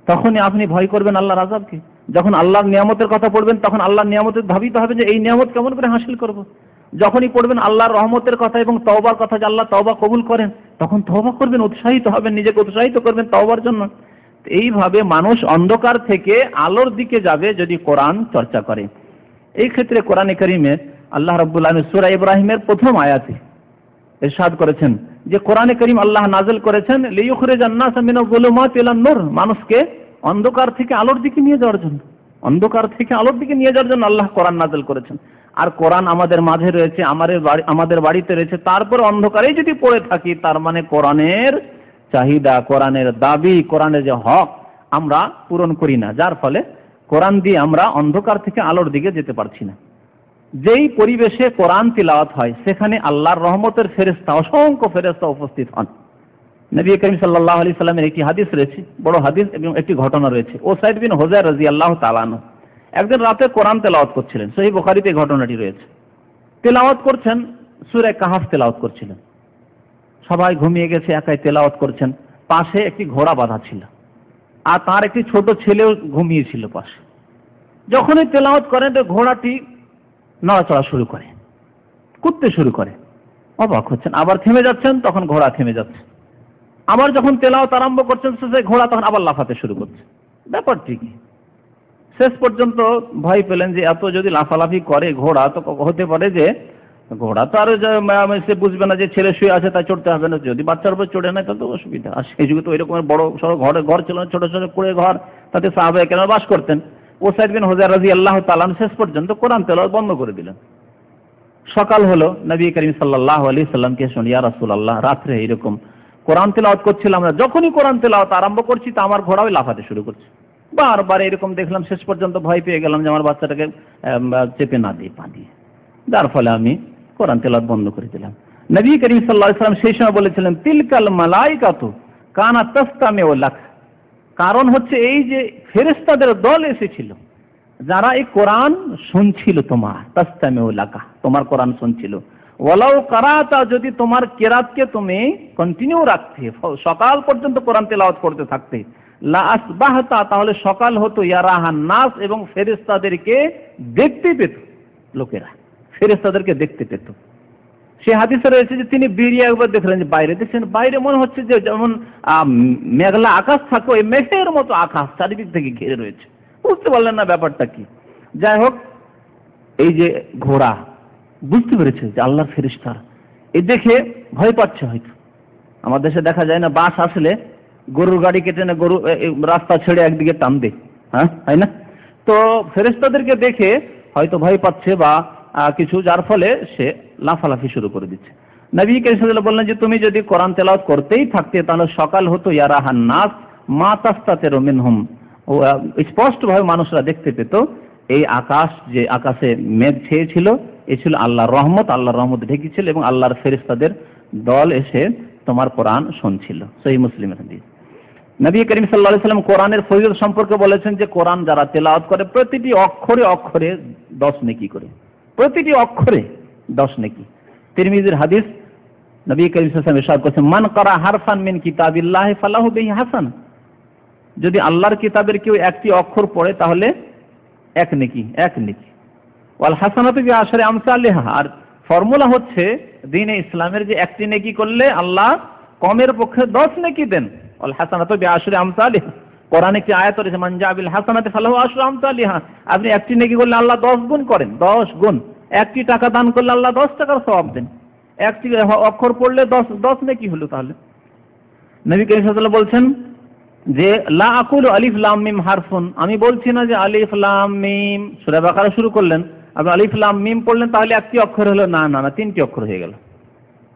তখনই আপনি ভয় করবেন আল্লাহর আযাবকে। যখন আল্লাহর নিয়ামতের কথা পড়বেন, তখন আল্লাহর নিয়ামতের ধাবিত হবে যে এই নিয়ামত কেমন করে হাসিল করব। যখনই পড়বেন আল্লাহর রহমতের কথা এবং তওবার কথা, যে আল্লাহ তওবা কবুল করেন, তখন তওবা করবেন, উৎসাহিত হবেন, নিজেকে উৎসাহিত করবেন তওবার জন্য। এইভাবে মানুষ অন্ধকার থেকে আলোর দিকে যাবে যদি কোরআন চর্চা করে। এই ক্ষেত্রে কোরআনে কারীমে আল্লাহ রাব্বুল আলামিন সূরা ইব্রাহিমের প্রথম আয়াতে ইরশাদ করেছেন যে কোরআনে কারীম আল্লাহ নাযিল করেছেন লিইখরিজান নাসা মিনাজ যুলুমাতি ইলান নূর, মানুষকে অন্ধকার থেকে আলোর দিকে নিয়ে যাওয়ার জন্য, অন্ধকার থেকে আলোর দিকে নিয়ে যাওয়ার জন্য আল্লাহ কোরআন নাযিল করেছেন। আর কোরআন আমাদের মাঝে রয়েছে, আমাদের বাড়িতে রয়েছে, তারপর অন্ধকারেই যদি পড়ে থাকি, তার মানে কোরআনের চাহিদা, কোরআনের দাবি, কোরআনের যে হক আমরা পূরণ করি না, যার ফলে কোরআন দিয়ে আমরা অন্ধকার থেকে আলোর দিকে যেতে পারছি না। যেই পরিবেশে কোরআন তিলাওয়াত হয় সেখানে আল্লাহর রহমতের ফেরেশতা, অসংখ্য ফেরেশতা উপস্থিত হন। নবী করিম সাল্লাল্লাহু আলাইহি সাল্লামের একটি হাদিস রয়েছে, বড় হাদিস, এবং একটি ঘটনা রয়েছে। ওসাইদ বিন হুযায়র রাদিয়াল্লাহু তাআলা আনহু একদিন রাতে কোরআন তেলাওয়াত করছিলেন, সহিহ বুখারীতে ঘটনাটি রয়েছে। তেলাওয়াত করছেন, সূরা কাহফ তেলাওয়াত করছিলেন। সবাই ঘুমিয়ে গেছে, একাই তেলাওয়াত করছেন। পাশে একটি ঘোড়া বাঁধা ছিল, আর তার একটি ছোট ছেলেও ঘুমিয়েছিল পাশে। যখনই তেলাওয়াত করেন তো ঘোড়াটি নড়াচড়া শুরু করে, কুদতে শুরু করে। অবাক হচ্ছেন, আবার থেমে যাচ্ছেন, তখন ঘোড়া থেমে যাচ্ছে। আবার যখন তেলাওয়াত আরম্ভ করছেন সেই ঘোড়া তখন আবার লাফাতে শুরু করছে। ব্যাপারটি কি? শেষ পর্যন্ত ভয় পেলেন যে এত যদি লাফালাফি করে ঘোড়া, তো হতে পারে যে ঘোড়া তো আর সে বুঝবে না যে ছেলে শুয়ে আছে তাই চড়তে হবে না, যদি বাচ্চার উপর চড়ে নেয় তাহলে তো অসুবিধা। আর সেই যুগে তো এরকম বড় সড়ো ঘর ছিল না, ছোট ছোট কুড়ে ঘর, তাতে সাহাবায়ে কেরাম বাস করতেন। ওসাইদ বিন হুযায়র রাদিয়াল্লাহু তাআলা শেষ পর্যন্ত কোরআন তেলাওয়াত বন্ধ করে দিলেন। সকাল হলো, নবী করিম সাল্লাল্লাহু আলাইহি সাল্লামকে শুনি, ইয়া রাসূলুল্লাহ, রাত্রে এরকম কোরআন তেলাওয়াত করছিলাম, আমরা যখনই কোরআন তেলাওয়াত আরম্ভ করছি তা আমার ঘোড়াও লাফাতে শুরু করছে। বারবার এরকম দেখলাম, শেষ পর্যন্ত ভয় পেয়ে গেলাম যে আমার বাচ্চাটাকে চেপে না দিয়ে পা দিয়ে, যার ফলে আমি কোরআন তেলাওয়াত বন্ধ করে দিলাম। নবী করিম সাল্লাল্লাহু আলাইহি সাল্লাম সেই সময় বলেছিলেন তিলকাল মালাইকাতু কানাত তাসতামিউ লাক, কারণ হচ্ছে এই যে ফেরেশতাদের দল এসেছিল যারা এই কোরআন শুনছিল, তোমার তাসতামিউ লাকা, তোমার কোরআন শুনছিল। ওয়ালাউ কারাতা, যদি তোমার কেরাতকে তুমি কন্টিনিউ রাখতে, সকাল পর্যন্ত কোরআন তেলাওয়াত করতে থাকতে, লা আসবাহতা, তাহলে সকাল হতো, ইয়ারাহান নাস, এবং ফেরেশতাদেরকে দেখতে পেত লোকেরা, ফেরেশতাদেরকে দেখতে পেত। সে হাদিসে রয়েছে যে তিনি বেরিয়ে একবার দেখলেন যে বাইরে, দেখছেন বাইরে মনে হচ্ছে যে যেমন মেঘলা আকাশ থাকে, ওই মেঘের মতো আকাশ চারিদিক থেকে ঘিরে রয়েছে। বুঝতে পারলেন না ব্যাপারটা কি। যাই হোক, এই যে ঘোড়া বুঝতে পেরেছে যে আল্লাহর ফেরেশতা, এই দেখে ভয় পাচ্ছে। হয়তো আমার দেশে দেখা যায় না, বাস আসলে গরুর গাড়ি কেটে না, গরু রাস্তা ছেড়ে একদিকে টান দে, হ্যাঁ, তাই না? তো ফেরেশতাদেরকে দেখে হয়তো ভয় পাচ্ছে বা কিছু, যার ফলে সে লাফালাফি শুরু করে দিচ্ছে। নবী করিম সাল্লাল্লাহু আলাইহি ওয়াসাল্লাম বললেন যে তুমি যদি কোরআন তেলাওয়াত করতেই থাকতে তাহলে সকাল হতো, ইয়ারাহান নাস মা তাস্তাতিরু মিনহুম, স্পষ্টভাবে মানুষরা দেখতে পেত এই আকাশ, যে আকাশে মেঘ ছেয়েছিল, এ ছিল আল্লাহর রহমত, আল্লাহর রহমত ঢেকেছিল এবং আল্লাহর ফেরেশতাদের দল এসে তোমার কোরআন শুনছিল। সহিহ মুসলিমের হাদিস। নবী করিম সাল্লাল্লাহু আলাইহি ওয়াসাল্লাম কোরআনের ফজিলত সম্পর্কে বলেছেন যে কোরআন যারা তেলাওয়াত করে প্রতিটি অক্ষরে অক্ষরে 10 নেকি করে, প্রতিটি অক্ষরে 10 নেকি। তিরমিজির হাদিস, নবী করিম সাল্লাল্লাহু আলাইহি ওয়াসাল্লাম ইরশাদ করেছেন মান কারা হারফান মিন কিতাবিল্লাহি ফালাহু বিহি হাসান, যদি আল্লাহর কিতাবের কেউ একটি অক্ষর পড়ে তাহলে 1 নেকি, 1 নেকি। ওয়াল হাসানাতু বিআশরি আমসালিহা, আর ফর্মুলা হচ্ছে দ্বীনে ইসলামের যে একটি নেকি করলে আল্লাহ কমের পক্ষে 10 নেকি দেন। ওয়াল হাসানাতু বিআশরি আমসালিহা, কোরআনে একটি আয়াত রয়েছে মান জা বিল হাসানাতি ফালাহু আশরু আমসালিহা, আপনি একটি নেকি করলে আল্লাহ 10 গুণ করেন, 10 গুণ। একটি টাকা দান করলে আল্লাহ 10 টাকার সওয়াব দেন। একটি অক্ষর পড়লে 10 নেকি হলো। তাহলে নবী করিম সাল্লাল্লাহু আলাইহি ওয়াসাল্লাম বলছেন যে লা আকুলু আলিফ লাম মিম হারফুন, আমি বলছি না যে আলিফ লাম মিম, সূরা বাকারা শুরু করলেন, আপনি আলিফ লাম মিম পড়লেন তাহলে একটি অক্ষর হলো, না না না, 3টি অক্ষর হয়ে গেল।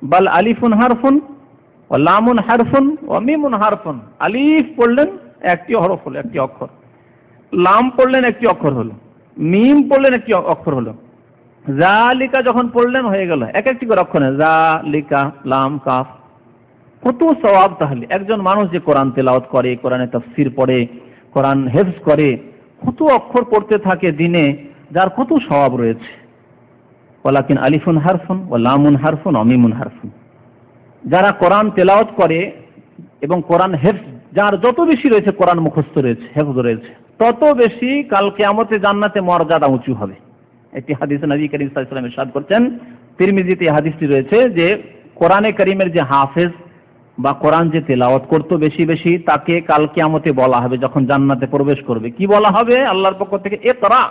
বাল আলিফুন হারফুন ওয়া লামুন হারফুন ওয়া মিমুন হারফুন, আলিফ পড়লেন একটি হরফ হলো, একটি অক্ষর, লাম পড়লেন একটি অক্ষর হলো, মিম পড়লেন একটি অক্ষর হলো, জালিকা যখন পড়লেন হয়ে গেল এক একটি করে অক্ষর, জালিকা লাম কাফ। কত সওয়াব! তাহলে একজন মানুষ যে কোরআন তেলাওয়াত করে, কোরআনের তাফসীর পড়ে, কোরআন হেফজ করে, কত অক্ষর পড়তে থাকে দিনে, যার কত স্বভাব রয়েছে। ওয়ালাকিন আলিফুন হারফুন ওয়া লামুন হারফুন ওয়া মিমুন হারফুন। যারা কোরআন তেলাওয়াত করে এবং কোরআন হেফজ যার যত বেশি রয়েছে, কোরআন মুখস্থ রয়েছে, হেফজ রয়েছে, তত বেশি কাল কিয়ামতে জান্নাতে মর্যাদা উঁচু হবে। একটি হাদিসে নবী করিম সাল্লাল্লাহু আলাইহি ওয়াসাল্লাম ইরশাদ করছেন, তিরমিজিতে এই হাদিসটি রয়েছে যে কোরআনে কারীমের যে হাফেজ বা কোরআন যে তেলাওয়াত করতো বেশি বেশি, তাকে কাল কিয়ামতে বলা হবে যখন জান্নাতে প্রবেশ করবে, কি বলা হবে আল্লাহর পক্ষ থেকে? ইকরা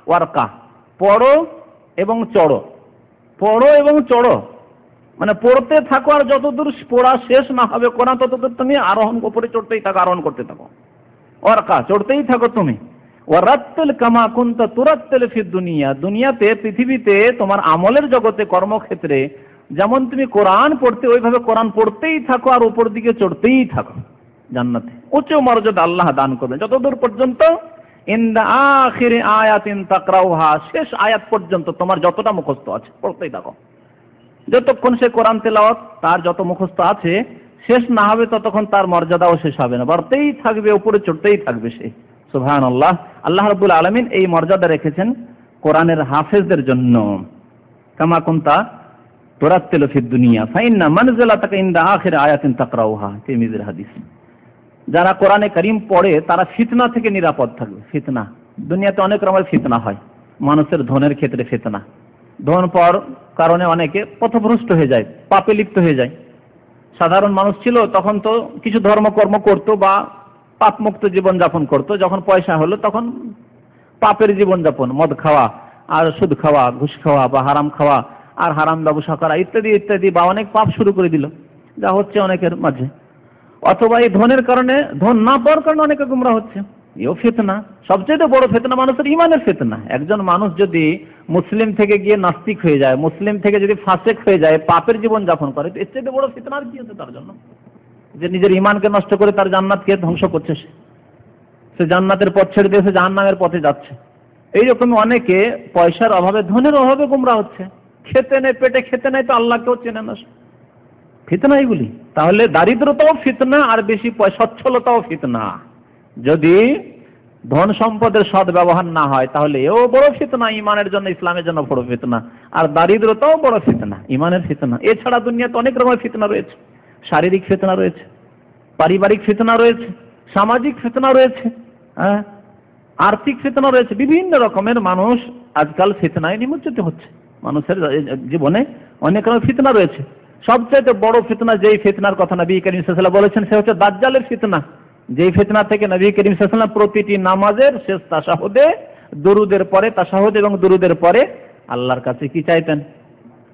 ওয়ারকা, পড়ো এবং চড়ো, পড়ো এবং চড়ো, মানে পড়তে থাকো আর যতদূর পড়া শেষ না হবে কোরআন ততদূর তুমি আরোহণ উপরে চড়তেই থাকো, আরোহণ করতে থাকো, ওয়ারকা চড়তেই থাকো তুমি। ওয়ারাত্তিল কামা কুনতা তুরাত্তিল ফিদ দুনিয়া, দুনিয়াতে পৃথিবীতে তোমার আমলের জগতে কর্মক্ষেত্রে যেমন তুমি কোরআন পড়তে ওইভাবে কোরআন পড়তেই থাকো আর উপর দিকে চড়তেই থাকো। জান্নাতে উচ্চ মর্যাদা আল্লাহ দান করবেন যতদূর পর্যন্ত ইনদা আখিরি আয়াতিন তাকরাউহা, শেষ আয়াত পর্যন্ত তোমার যতটা মুখস্থ আছে পড়তেই থাকো। যতক্ষণ সে কোরআন তেলাওয়াত তার যত মুখস্থ আছে শেষ না হবে ততক্ষণ তার মর্যাদাও শেষ হবে না, বাড়তেই থাকবে, উপরে চড়তেই থাকবে সে। সুবহানাল্লাহ। আল্লাহ রাব্বুল আলামিন এই মর্যাদা রেখেছেন কোরআনের হাফেজদের জন্য। কামা কুনতা তুরাত্তিলু ফিদ দুনিয়া ফাইন্না মানজিলাতাকা ইনদা আখিরি আয়াতিন তাকরাউহা, তিরমিজির হাদিস। যারা কোরআনে কারীম পড়ে তারা ফিতনা থেকে নিরাপদ থাকবে। ফিতনা, দুনিয়াতে অনেক রকমের ফিতনা হয়, মানুষের ধনের ক্ষেত্রে ফিতনা, ধন পাওয়ার কারণে অনেকে পথভ্রষ্ট হয়ে যায়, পাপে লিপ্ত হয়ে যায়। সাধারণ মানুষ ছিল তখন তো কিছু ধর্মকর্ম করতো বা পাপমুক্ত জীবনযাপন করতো, যখন পয়সা হলো তখন পাপের জীবনযাপন, মদ খাওয়া আর সুদ খাওয়া, ঘুষ খাওয়া বা হারাম খাওয়া আর হারাম ব্যবসা করা ইত্যাদি ইত্যাদি, বা অনেক পাপ শুরু করে দিল, যা হচ্ছে অনেকের মাঝে। অথবা এই ধনের কারণে, ধন না পাওয়ার কারণে অনেকে গুমরা হচ্ছে, এও ফিতনা। সবচেয়ে বড় ফিতনা মানুষের ইমানের ফিতনা। একজন মানুষ যদি মুসলিম থেকে গিয়ে নাস্তিক হয়ে যায়, মুসলিম থেকে যদি ফাসেক হয়ে যায়, পাপের জীবন যাপন করে, এর চেয়ে বড় ফিতনা আর কি হচ্ছে তার জন্য? যে নিজের ইমানকে নষ্ট করে তার জান্নাতকে ধ্বংস করছে, সে জান্নাতের পথ ছেড়ে দিয়ে সে জাহান্নামের পথে যাচ্ছে। এইরকম অনেকে পয়সার অভাবে, ধনের অভাবে গুমরা হচ্ছে, খেতে নেই, পেটে খেতে নেই, তো আল্লাহকেও চেনে না, ফিতনা এগুলি। তাহলে দারিদ্রতাও ফিতনা আর বেশি সচ্ছলতাও ফিতনা। যদি ধন সম্পদের সৎ ব্যবহার না হয় তাহলে এও বড় ফিতনা, ইমানের জন্য, ইসলামের জন্য বড় ফিতনা। আর দারিদ্রতাও বড় ফিতনা, ইমানের ফিতনা। এছাড়া দুনিয়াতে অনেক রকমের ফিতনা রয়েছে, শারীরিক ফিতনা রয়েছে, পারিবারিক ফিতনা রয়েছে, সামাজিক ফিতনা রয়েছে, আর্থিক ফিতনা রয়েছে, বিভিন্ন রকমের। মানুষ আজকাল ফিতনায় নিমজ্জিত হচ্ছে, মানুষের জীবনে অনেক রকমের ফিতনা রয়েছে। সবচেয়ে বড় ফিতনা, যেই ফিতনার কথা নবী করিম সাল্লাল্লাহু আলাইহি ওয়াসাল্লাম বলেছেন, সে হচ্ছে দাজ্জালের ফিতনা। যেই ফিতনা থেকে নবী করিম সাল্লাল্লাহু আলাইহি ওয়াসাল্লাম প্রতিটি নামাজের শেষ তাশাহুদে, দুরুদের পরে, তাশাহুদ এবং দুরুদের পরে আল্লাহর কাছে কি চাইতেন?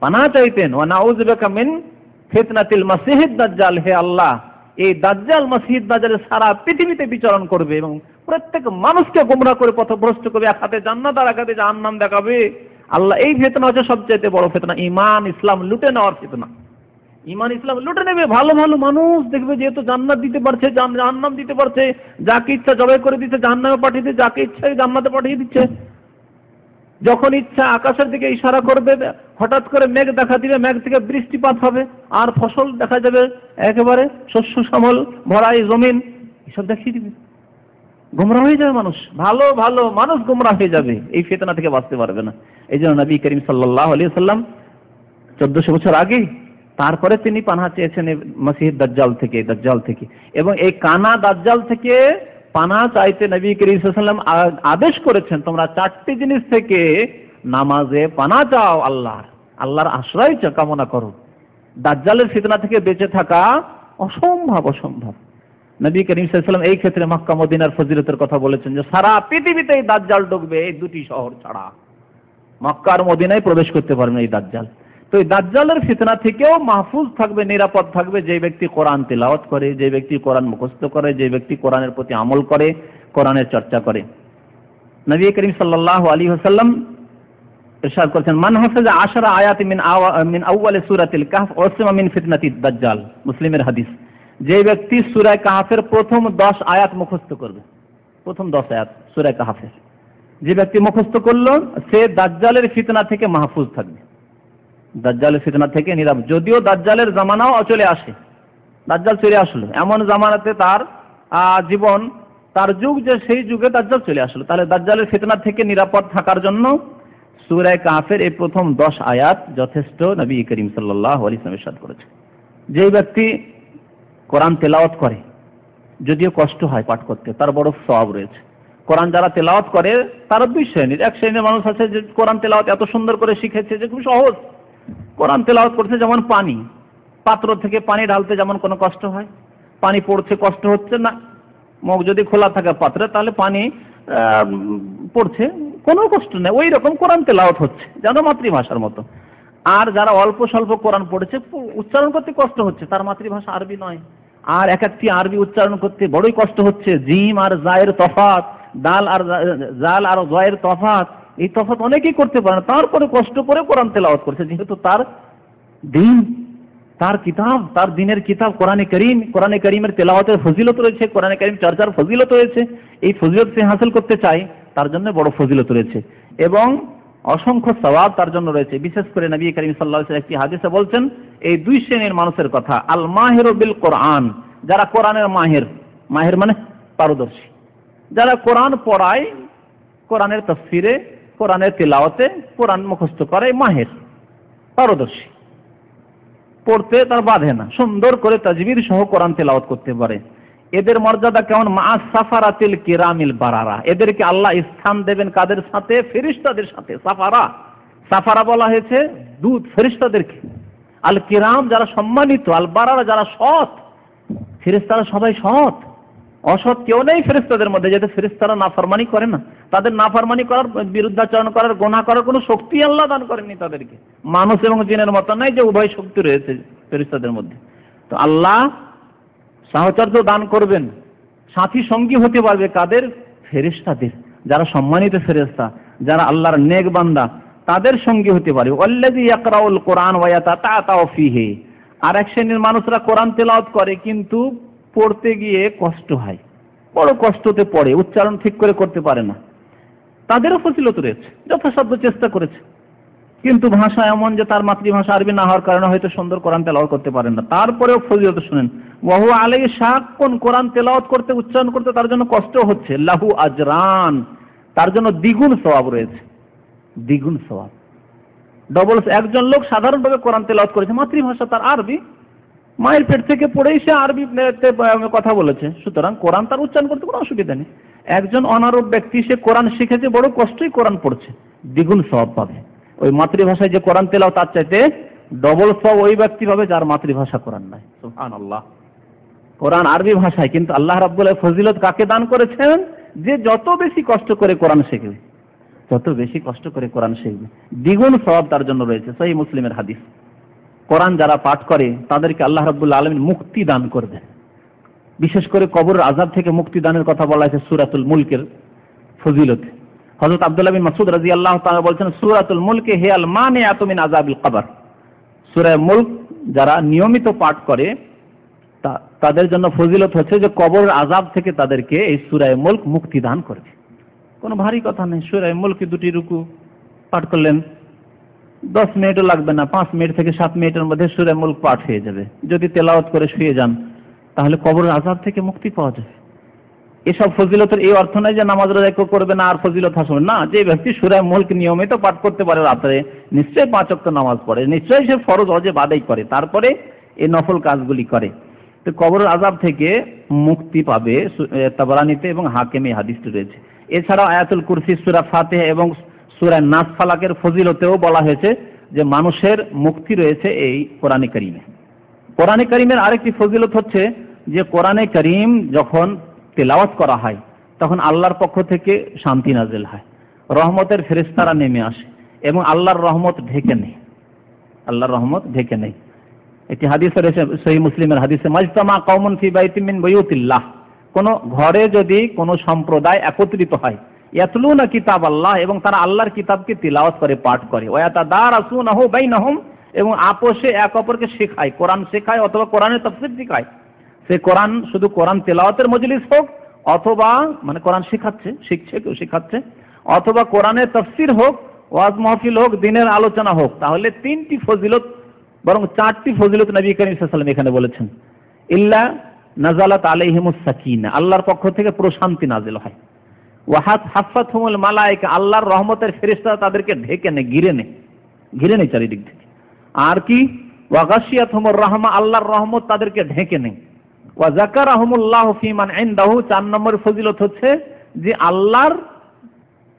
পানাহ চাইতেন। ওয়া নাউযু বিকা মিন ফিতনাতিল মাসিহিদ দাজ্জাল, হে আল্লাহ, এই দাজ্জাল মাসিহিদ দাজ্জাল সারা পৃথিবীতে বিচরণ করবে এবং প্রত্যেক মানুষকে গোমরাহ করে পথভ্রষ্ট করবে, এক হাতে জান্নাত আর এক হাতে জাহান্নাম দেখাবে। আল্লাহ, এই ফিতনা হচ্ছে সবচেয়ে বড় ফিতনা, ঈমান ইসলাম লুটে নেওয়ার ফিতনা। ঈমান ইসলাম লুটে নেবে, ভালো ভালো মানুষ দেখবে যেহেতু জান্নাত দিতে পারছে, জাহান্নাম দিতে পারছে, যাকে ইচ্ছা জবাই করে দিচ্ছে, জাহান্নামে পাঠিয়ে দিচ্ছে, যাকে ইচ্ছা জান্নাতে পাঠিয়ে দিচ্ছে। যখন ইচ্ছা আকাশের দিকে ইশারা করবে, হঠাৎ করে মেঘ দেখা দিবে, মেঘ থেকে বৃষ্টিপাত হবে আর ফসল দেখা যাবে, একেবারে শস্য শ্যামল ভরা এই জমিন, এসব দেখিয়ে দিবে। গুমরাহ হয়ে যাবে মানুষ, ভালো ভালো মানুষ গুমরাহ হয়ে যাবে, এই ফিতনা থেকে বাঁচতে পারবে না। এই জন্য নবী করিম সাল্লাল্লাহু আলাইহি ওয়াসাল্লাম 1400 বছর আগে তারপরে তিনি পানাহ চেয়েছেন মাসিহিদ দাজ্জাল থেকে। এবং এই কানা দাজ্জাল থেকে পানাহ চাইতে নবী করিম সাল্লাল্লাহু আলাইহি ওয়াসাল্লাম আদেশ করেছেন, তোমরা 4টি জিনিস থেকে নামাজে পানাহ চাও, আল্লাহর আশ্রয় কামনা করো। দাজ্জালের ফিতনা থেকে বেঁচে থাকা অসম্ভব। নবী করিম সাল্লাল্লাহু আলাইহি ওয়াসাল্লাম এই ক্ষেত্রে মক্কা মদিনার ফজিলতের কথা বলেছেন যে সারা পৃথিবীতে এই দাজ্জাল ঢুকবে, এই দুটি শহর ছাড়া মক্কা আর মদিনায় প্রবেশ করতে পারবে না এই দাজ্জাল। তো এই দাজ্জালের ফিতনা থেকেও মাহফুজ থাকবে, নিরাপদ থাকবে যে ব্যক্তি কোরআন তিলাওয়াত করে, যে ব্যক্তি কোরআন মুখস্থ করে, যে ব্যক্তি কোরআনের প্রতি আমল করে, কোরআনের চর্চা করে। নবী করিম সাল্লাল্লাহু আলাইহি ওয়াসাল্লাম ইরশাদ করেছেন, মান হাফিজা 10 আয়াত মিন আউয়াল সূরাতিল কাহফ ওয়াসিমা মিন ফিতনাতিদ দাজ্জাল। মুসলিমের হাদিস। যে ব্যক্তি সূরা কাহফের প্রথম 10 আয়াত মুখস্থ করবে, প্রথম 10 আয়াত সূরা কাহফের যে ব্যক্তি মুখস্থ করলো, সে দাজ্জালের ফিতনা থেকে মাহফুজ থাকবে, দাজ্জালের ফিতনা থেকে নিরাপদ। যদিও দাজ্জালের জামানাও চলে আসে, দাজ্জাল চলে আসলো, এমন জামানাতে তার জীবন তার যুগ যে সেই যুগে দাজ্জাল চলে আসলো। তাহলে দাজ্জালের ফিতনা থেকে নিরাপদ থাকার জন্য সূরা কাহফের এই প্রথম 10 আয়াত যথেষ্ট নবী করিম সাল্লাল্লাহু আলাইহি ওয়াসাল্লাম ইরশাদ করেছেন। যেই ব্যক্তি কোরআন তেলাওয়াত করে, যদিও কষ্ট হয় পাঠ করতে, তার বড় সওয়াব রয়েছে। কোরআন যারা তেলাওয়াত করে তারা দুই শ্রেণীর। এক শ্রেণীর মানুষ আছে যে কোরআন তেলাওয়াত এত সুন্দর করে শিখেছে যে খুব সহজ, কোরআন তেলাওয়াত করছে যেমন পানি, পাত্র থেকে পানি ঢালতে যেমন কোনো কষ্ট হয়, পানি পড়ছে কষ্ট হচ্ছে না। মুখ যদি খোলা থাকে পাত্রে তাহলে পানি পড়ছে, কোনো কষ্ট নেই, ওই রকম কোরআন তেলাওয়াত হচ্ছে যেন মাতৃভাষার মতো। আর যারা অল্প স্বল্প কোরআন পড়েছে, উচ্চারণ করতে কষ্ট হচ্ছে, তার মাতৃভাষা আরবি নয়, আর এক একটি আরবি উচ্চারণ করতে বড়ই কষ্ট হচ্ছে। জিম আর জায়ের তফাত, দাল আর জাল আর জয়ের তফাত, এই তফাত অনেকেই করতে পারে না, তারপরে কষ্ট করে কোরআন তেলাওয়াত করছে, যেহেতু তার দিন, তার কিতাব, তার দিনের কিতাব কোরআনে করিম, কোরআনে করিমের তেলাওয়াতের ফজিলত রয়েছে, কোরআনে করিম চর্চার ফজিলত রয়েছে। এই ফজিলত সে হাসিল করতে চায়, তার জন্য বড় ফজিলত রয়েছে এবং অসংখ্য সওয়াব তার জন্য রয়েছে। বিশেষ করে নবী করিম সাল্লাল্লাহু আলাইহি ওয়াসাল্লাম একটি হাদিসে বলছেন এই দুই শ্রেণীর মানুষের কথা, আল মাহিরু বিল কোরআন, যারা কোরআনের মাহির, মাহির মানে পারদর্শী, যারা কোরআন পড়ায়, কোরআনের তাফসিরে, কোরআনের তেলাওয়াতে, কোরআন মুখস্থ করে, মাহির পারদর্শী, পড়তে তার বাধে না, সুন্দর করে তাজবিদ সহ কোরআন তেলাওয়াত করতে পারে। এদের মর্যাদা কেমন? মা সাফারাতিল কিরামিল বারারা, এদেরকে আল্লাহ স্থান দেবেন কাদের সাথে? ফেরেশতাদের সাথে। সাফারা, সাফারা বলা হয়েছে দূত, ফেরেশতাদেরকে। আল কিরাম যারা সম্মানিত, আল বারারা যারা সৎ। ফেরেশতারা সবাই সৎ, অসৎ কেউ নেই ফেরেশতাদের মধ্যে, যাতে ফেরেশতারা নাফরমানি করে না, তাদের নাফরমানি করার, বিরুদ্ধাচরণ করার, গুনাহ করার কোনো শক্তি আল্লাহ দান করেননি তাদেরকে। মানুষ এবং জিনের মতো নয় যে উভয় শক্তি রয়েছে ফেরেশতাদের মধ্যে। তো আল্লাহ সাহচর্য দান করবেন, সাথী সঙ্গী হতে পারবে কাদের? ফেরেশতাদের, যারা সম্মানিত ফেরেশতা, যারা আল্লাহর নেক বান্দা, তাদের সঙ্গী হতে পারবে। আল্লাযী ইয়াকরাউল কোরআন ওয়া ইয়াতাতাআতাউ ফীহি, আর এক শ্রেণীর মানুষরা কোরআন তেলাওয়াত করে কিন্তু পড়তে গিয়ে কষ্ট হয়, বড় কষ্টতে পড়ে, উচ্চারণ ঠিক করে করতে পারে না, তাদেরও ফজিলত রয়েছে, যথাসাধ্য চেষ্টা করেছে, কিন্তু ভাষা এমন যে তার মাতৃভাষা আরবি না হওয়ার কারণে হয়তো সুন্দর কোরআন তেলাওয়াত করতে পারেন না, তারপরেও ফজিলত শুনেন। ওয়া হুয়া আলাইহি শাক্কুন, কোরআন তেলাওয়াত করতে, উচ্চারণ করতে তার জন্য কষ্ট হচ্ছে। লাহু আজরান, তার জন্য দ্বিগুণ সওয়াব রয়েছে, দ্বিগুণ সওয়াব, ডবল। একজন লোক সাধারণভাবে কোরআন তেলাওয়াত করেছে, মাতৃভাষা তার আরবি, মায়ের পেট থেকে পড়েই সে আরবিতে কথা বলেছে, সুতরাং কোরআন তার উচ্চারণ করতে কোনো অসুবিধা নেই। একজন অনারব ব্যক্তি, সে কোরআন শিখেছে, বড় কষ্টই কোরআন পড়ছে, দ্বিগুণ সওয়াব পাবে। ওই মাতৃভাষায় যে কোরআন তেলাওয়াত তার চাইতে ডবল সওয়াব ওই ব্যক্তি পাবে যার মাতৃভাষা কোরআন নাই। সুবহানাল্লাহ। কোরআন আরবি ভাষায়, কিন্তু আল্লাহ রাব্বুল আলামিন ফজিলত কাকে দান করেছেন? যে যত বেশি কষ্ট করে কোরআন শিখবে, যত বেশি কষ্ট করে কোরআন শিখবে, দ্বিগুণ সওয়াব তার জন্য রয়েছে। সহিহ মুসলিমের হাদিস। কোরআন যারা পাঠ করে তাদেরকে আল্লাহ রাব্বুল আলামিন মুক্তি দান করবেন। বিশেষ করে কবরের আযাব থেকে মুক্তি দানের কথা বলা হয়েছে সূরাতুল মুলকের ফজিলতে। হযরত আব্দুল্লাহ বিন মাসউদ রাদিয়াল্লাহু তাআলা বলেছেন, সূরাতুল মুলকে হিয়াল মানিআতু মিন আযাবিল কবর। সূরা মুলক যারা নিয়মিত পাঠ করে তাদের জন্য ফজিলত হচ্ছে যে কবরের আযাব থেকে তাদেরকে এই সূরা মুলক মুক্তি দান করবে। কোনো ভারী কথা নেই, সূরা মুলকে 2টি রুকু পাঠ করলেন, 10 মিনিটও লাগবে না, 5 মিনিট থেকে 7 মিনিটের মধ্যে সূরা মুলক পাঠ হয়ে যাবে। যদি তেলাওয়াত করে শুয়ে যান তাহলে কবরের আযাব থেকে মুক্তি পাওয়া যাবে। এসব ফজিলতের এই অর্থ নয় যে নামাজ রোজা কেউ করবে না আর ফজিলত হাসবে না। যে ব্যক্তি সূরা মুলক নিয়মিত পাঠ করতে পারে রাতে, নিশ্চয়ই 5 ওয়াক্ত নামাজ পড়ে, নিশ্চয়ই সে ফরজ ওয়াজিব আদায় করে, তারপরে এই নফল কাজগুলি করে, তো কবরের আযাব থেকে মুক্তি পাবে। তাবরানীতে এবং হাকিমে হাদিসটি রয়েছে। এছাড়াও আয়াতুল কুরসি, সূরা ফাতিহা এবং সূরা নাস ফালাকের ফজিলতেও বলা হয়েছে যে মানুষের মুক্তি রয়েছে এই কোরআনে কারীমে। কোরআনে কারীমের আরেকটি ফজিলত হচ্ছে যে কোরআনে কারীম যখন তেলাওয়াত করা হয় তখন আল্লাহর পক্ষ থেকে শান্তি নাযিল হয়, রহমতের ফেরেশতারা নেমে আসে এবং আল্লাহর রহমত ঢেকে নেয়, আল্লাহর রহমত ঢেকে নেয়। একটি হাদিস রয়েছে সহিহ মুসলিমের হাদিসে, মাজতামা কওমুন ফি বাইতিন মিন বুয়ুতিল্লাহ, কোন ঘরে যদি কোন সম্প্রদায় একত্রিত হয়, ইয়াতলুনা কিতাবাল্লাহ, এবং তারা আল্লাহর কিতাবকে তিলাওয়াত করে, পাঠ করে, ওয়া ইয়াতাদারাসুনাহু বাইনাহুম, এবং আপোষে এক অপরকে শেখায়, কোরআন শেখায় অথবা কোরআনের তাফসীর শেখায়। সে কোরআন শুধু কোরআন তেলাওয়াতের মজলিস হোক, অথবা মানে কোরআন শেখাচ্ছে, শিখছে, কেউ শেখাচ্ছে, অথবা কোরআনের তাফসীর হোক, ওয়াজ মাহফিল হোক, দিনের আলোচনা হোক, তাহলে 3টি ফজিলত, বরং 4টি ফজিলত নবী করিম সাল্লাল্লাহু আলাইহি ওয়াসাল্লাম এখানে বলেছেন। ইল্লা নাযালাত আলাইহিমুস সাকিনা, আল্লাহর পক্ষ থেকে প্রশান্তি নাযিল হয়। ওয়া হাফাতহুমুল মালায়েকা, আল্লাহর রহমতের ফেরেশতা তাদেরকে ঢেকে নেয়, ঘিরে নেয় চারিদিক থেকে। আর কি? ওয়া গাশিয়াতহুমুর রাহমা, আল্লাহর রহমত তাদেরকে ঢেকে নেয়। ওয়া যাকারাহুমুল্লাহু ফীমান ইনদাহু, 4 নম্বর ফজিলত হচ্ছে যে আল্লাহর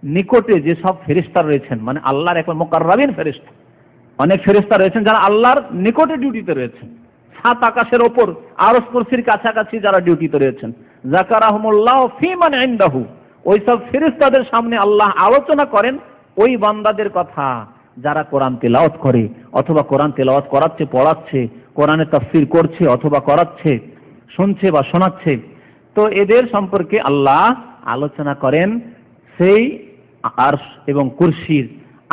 নিকটে যে সব ফেরেশতা রয়েছেন, মানে আল্লাহর একবার মুকাররাবিন ফেরেশতা, অনেক ফেরেশতা রয়েছেন যারা আল্লাহর নিকটে ডিউটিতে রয়েছেন, 7 আকাশের ওপর আরশ কুরসির কাছাকাছি যারা ডিউটিতে রয়েছেন। যাকারাহুমুল্লাহু ফীমান ইনদাহু, ওই সব ফেরেশতাদের সামনে আল্লাহ আলোচনা করেন ওই বান্দাদের কথা যারা কোরআন তেলাওয়াত করে, অথবা কোরআন তেলাওয়াত করাচ্ছে, পড়াচ্ছে, কোরআনের তাফসীর করছে অথবা করাচ্ছে, শুনছে বা শোনাচ্ছে। তো এদের সম্পর্কে আল্লাহ আলোচনা করেন সেই আরশ এবং কুরসির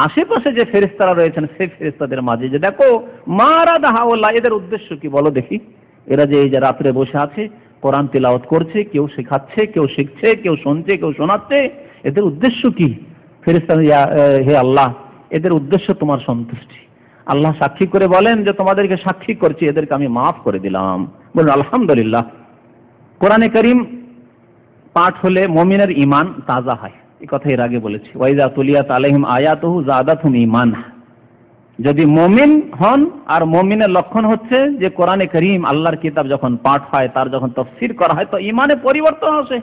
আশেপাশে যে ফেরেশতারা রয়েছেন সেই ফেরেশতাদের মাঝে, যে দেখো মারাদা হাওলা, এদের উদ্দেশ্য কি বলো দেখি। এরা যে এই যে রাত্রে বসে আছে কোরআন তেলাওয়াত করছে, কেউ শেখাচ্ছে, কেউ শিখছে, কেউ শুনছে, কেউ শোনাচ্ছে, এদের উদ্দেশ্য কি? ফেরেশতা, হে আল্লাহ, এদের উদ্দেশ্য তোমার সন্তুষ্টি। আল্লাহ সাক্ষী করে বলেন যে তোমাদেরকে সাক্ষী করছি, এদেরকে আমি মাফ করে দিলাম। বলুন আলহামদুলিল্লাহ। কোরআনে কারীম পাঠ হলে মুমিনের ঈমান তাজা হয়, এই কথা এর আগে বলেছি। ওয়াইজা তুলিয়াত আলাইহিম আয়াতুহু যাদাতহুম ঈমানা, যদি মুমিন হন, আর মুমিনের লক্ষণ হচ্ছে যে কোরআনে কারীম আল্লাহর কিতাব যখন পাঠ হয়, তার যখন তাফসীর করা হয়, তো ঈমানে পরিবর্তন আসে,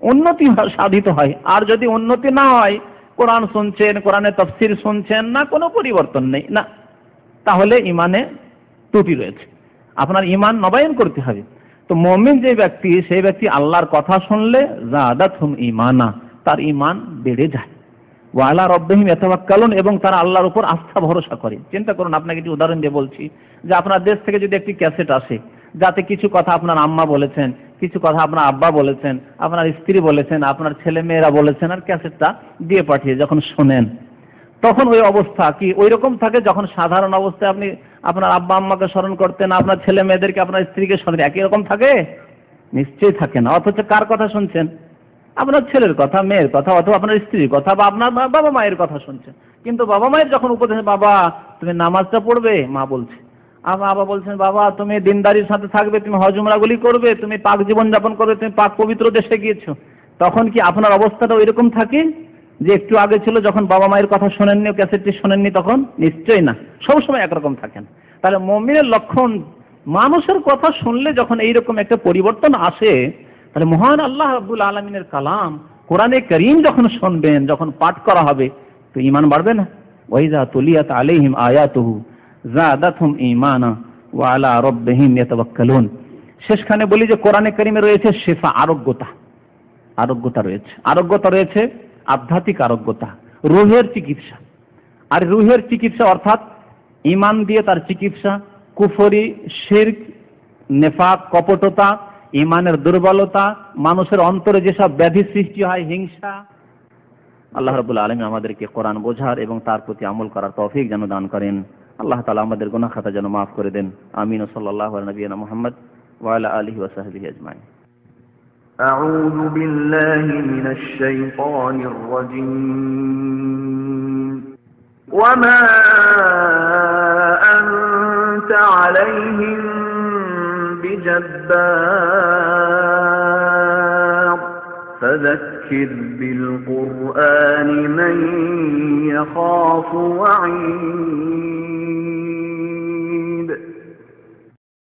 উন্নতি সাধিত হয়। আর যদি উন্নতি না হয়, কোরআন শুনছেন, কোরআনের তাফসীর শুনছেন না, কোনো পরিবর্তন নেই না, তাহলে ঈমানে ত্রুটি রয়েছে, আপনার ঈমান নবায়ন করতে হবে। তো মুমিন যে ব্যক্তি, সেই ব্যক্তি আল্লাহর কথা শুনলে যাদাতহুম ঈমানা, তার ঈমান বেড়ে যায়। ওয়া আলা রাব্বিহিম ইয়াতাওয়াক্কালুন, এবং তারা আল্লাহর উপর আস্থা ভরসা করে। চিন্তা করুন, আপনাকে একটি উদাহরণ দিয়ে বলছি, যে আপনার দেশ থেকে যদি একটি ক্যাসেট আসে, যাতে কিছু কথা আপনার আম্মা বলেছেন, কিছু কথা আপনার আব্বা বলেছেন, আপনার স্ত্রী বলেছেন, আপনার ছেলে মেয়েরা বলেছেন, আর ক্যাসেটটা দিয়ে পাঠিয়ে যখন শোনেন, তখন ওই অবস্থা কি ওই রকম থাকে যখন সাধারণ অবস্থায় আপনি আপনার আব্বা আম্মাকে স্মরণ করতেন, আপনার ছেলে মেয়েদেরকে, আপনার স্ত্রীকে স্মরণ, একই রকম থাকে? নিশ্চয়ই থাকে না। অথচ কার কথা শুনছেন? আপনার ছেলের কথা, মেয়ের কথা, অথবা আপনার স্ত্রীর কথা, বা আপনার বাবা মায়ের কথা শুনছেন। কিন্তু বাবা মায়ের যখন উপদেশ, বাবা তুমি নামাজটা পড়বে, মা বলছে, বাবা বলছেন বাবা তুমি দিনদারির সাথে থাকবে, তুমি হজ উমরাগুলি করবে, তুমি পাক জীবন যাপন করবে, তুমি পাক পবিত্র দেশে গিয়েছো, তখন কি আপনার অবস্থাটা ওই রকম থাকে যে একটু আগে ছিল যখন বাবা মায়ের কথা শোনেননি, ক্যাসেটটি শোনেননি তখন? নিশ্চয়ই না, সবসময় একরকম থাকেন। তাহলে মুমিনের লক্ষণ, মানুষের কথা শুনলে যখন এইরকম একটা পরিবর্তন আসে, তাহলে মহান আল্লাহ রাব্বুল আলামিনের কালাম কোরআনে কারীম যখন শুনবেন, যখন পাঠ করা হবে, তো ঈমান বাড়বে না? ওয়াইজা তুলিয়াত আলাইহিম আয়াতুহু যাদাতহুম ঈমানা ওয়া আলা রাব্বিহিম ইয়াতাওয়াক্কালুন। শেষখানে বলি যে কোরআনে কারীমে রয়েছে শিফা, আরোগ্যতা রয়েছে, আধ্যাত্মিক আরোগ্যতা, রূহের চিকিৎসা। আর রূহের চিকিৎসা অর্থাৎ ঈমান দিয়ে তার চিকিৎসা, কুফরি, শিরক, নেফাক, কপটতা, ঈমানের দুর্বলতা, মানুষের অন্তরে যেসব ব্যাধি সৃষ্টি হয়, হিংসা। আল্লাহ রাব্বুল আলামিন আমাদেরকে কোরআন বোঝার এবং তার প্রতি আমল করার তৌফিক যেন দান করেন। আল্লাহ তাআলা আমাদের গুনাহ খাতা যেন মাফ করে দেন। আমিন। সাল্লাল্লাহু আলা নবিয়িনা মুহাম্মদ ওয়া আলা আলিহি ওয়া সাহবিহি আজমাইন। أعوذ بالله من الشيطان الرجيم. وما أنت عليهم بجبار فذكر بالقرآن من يخاف وعيد.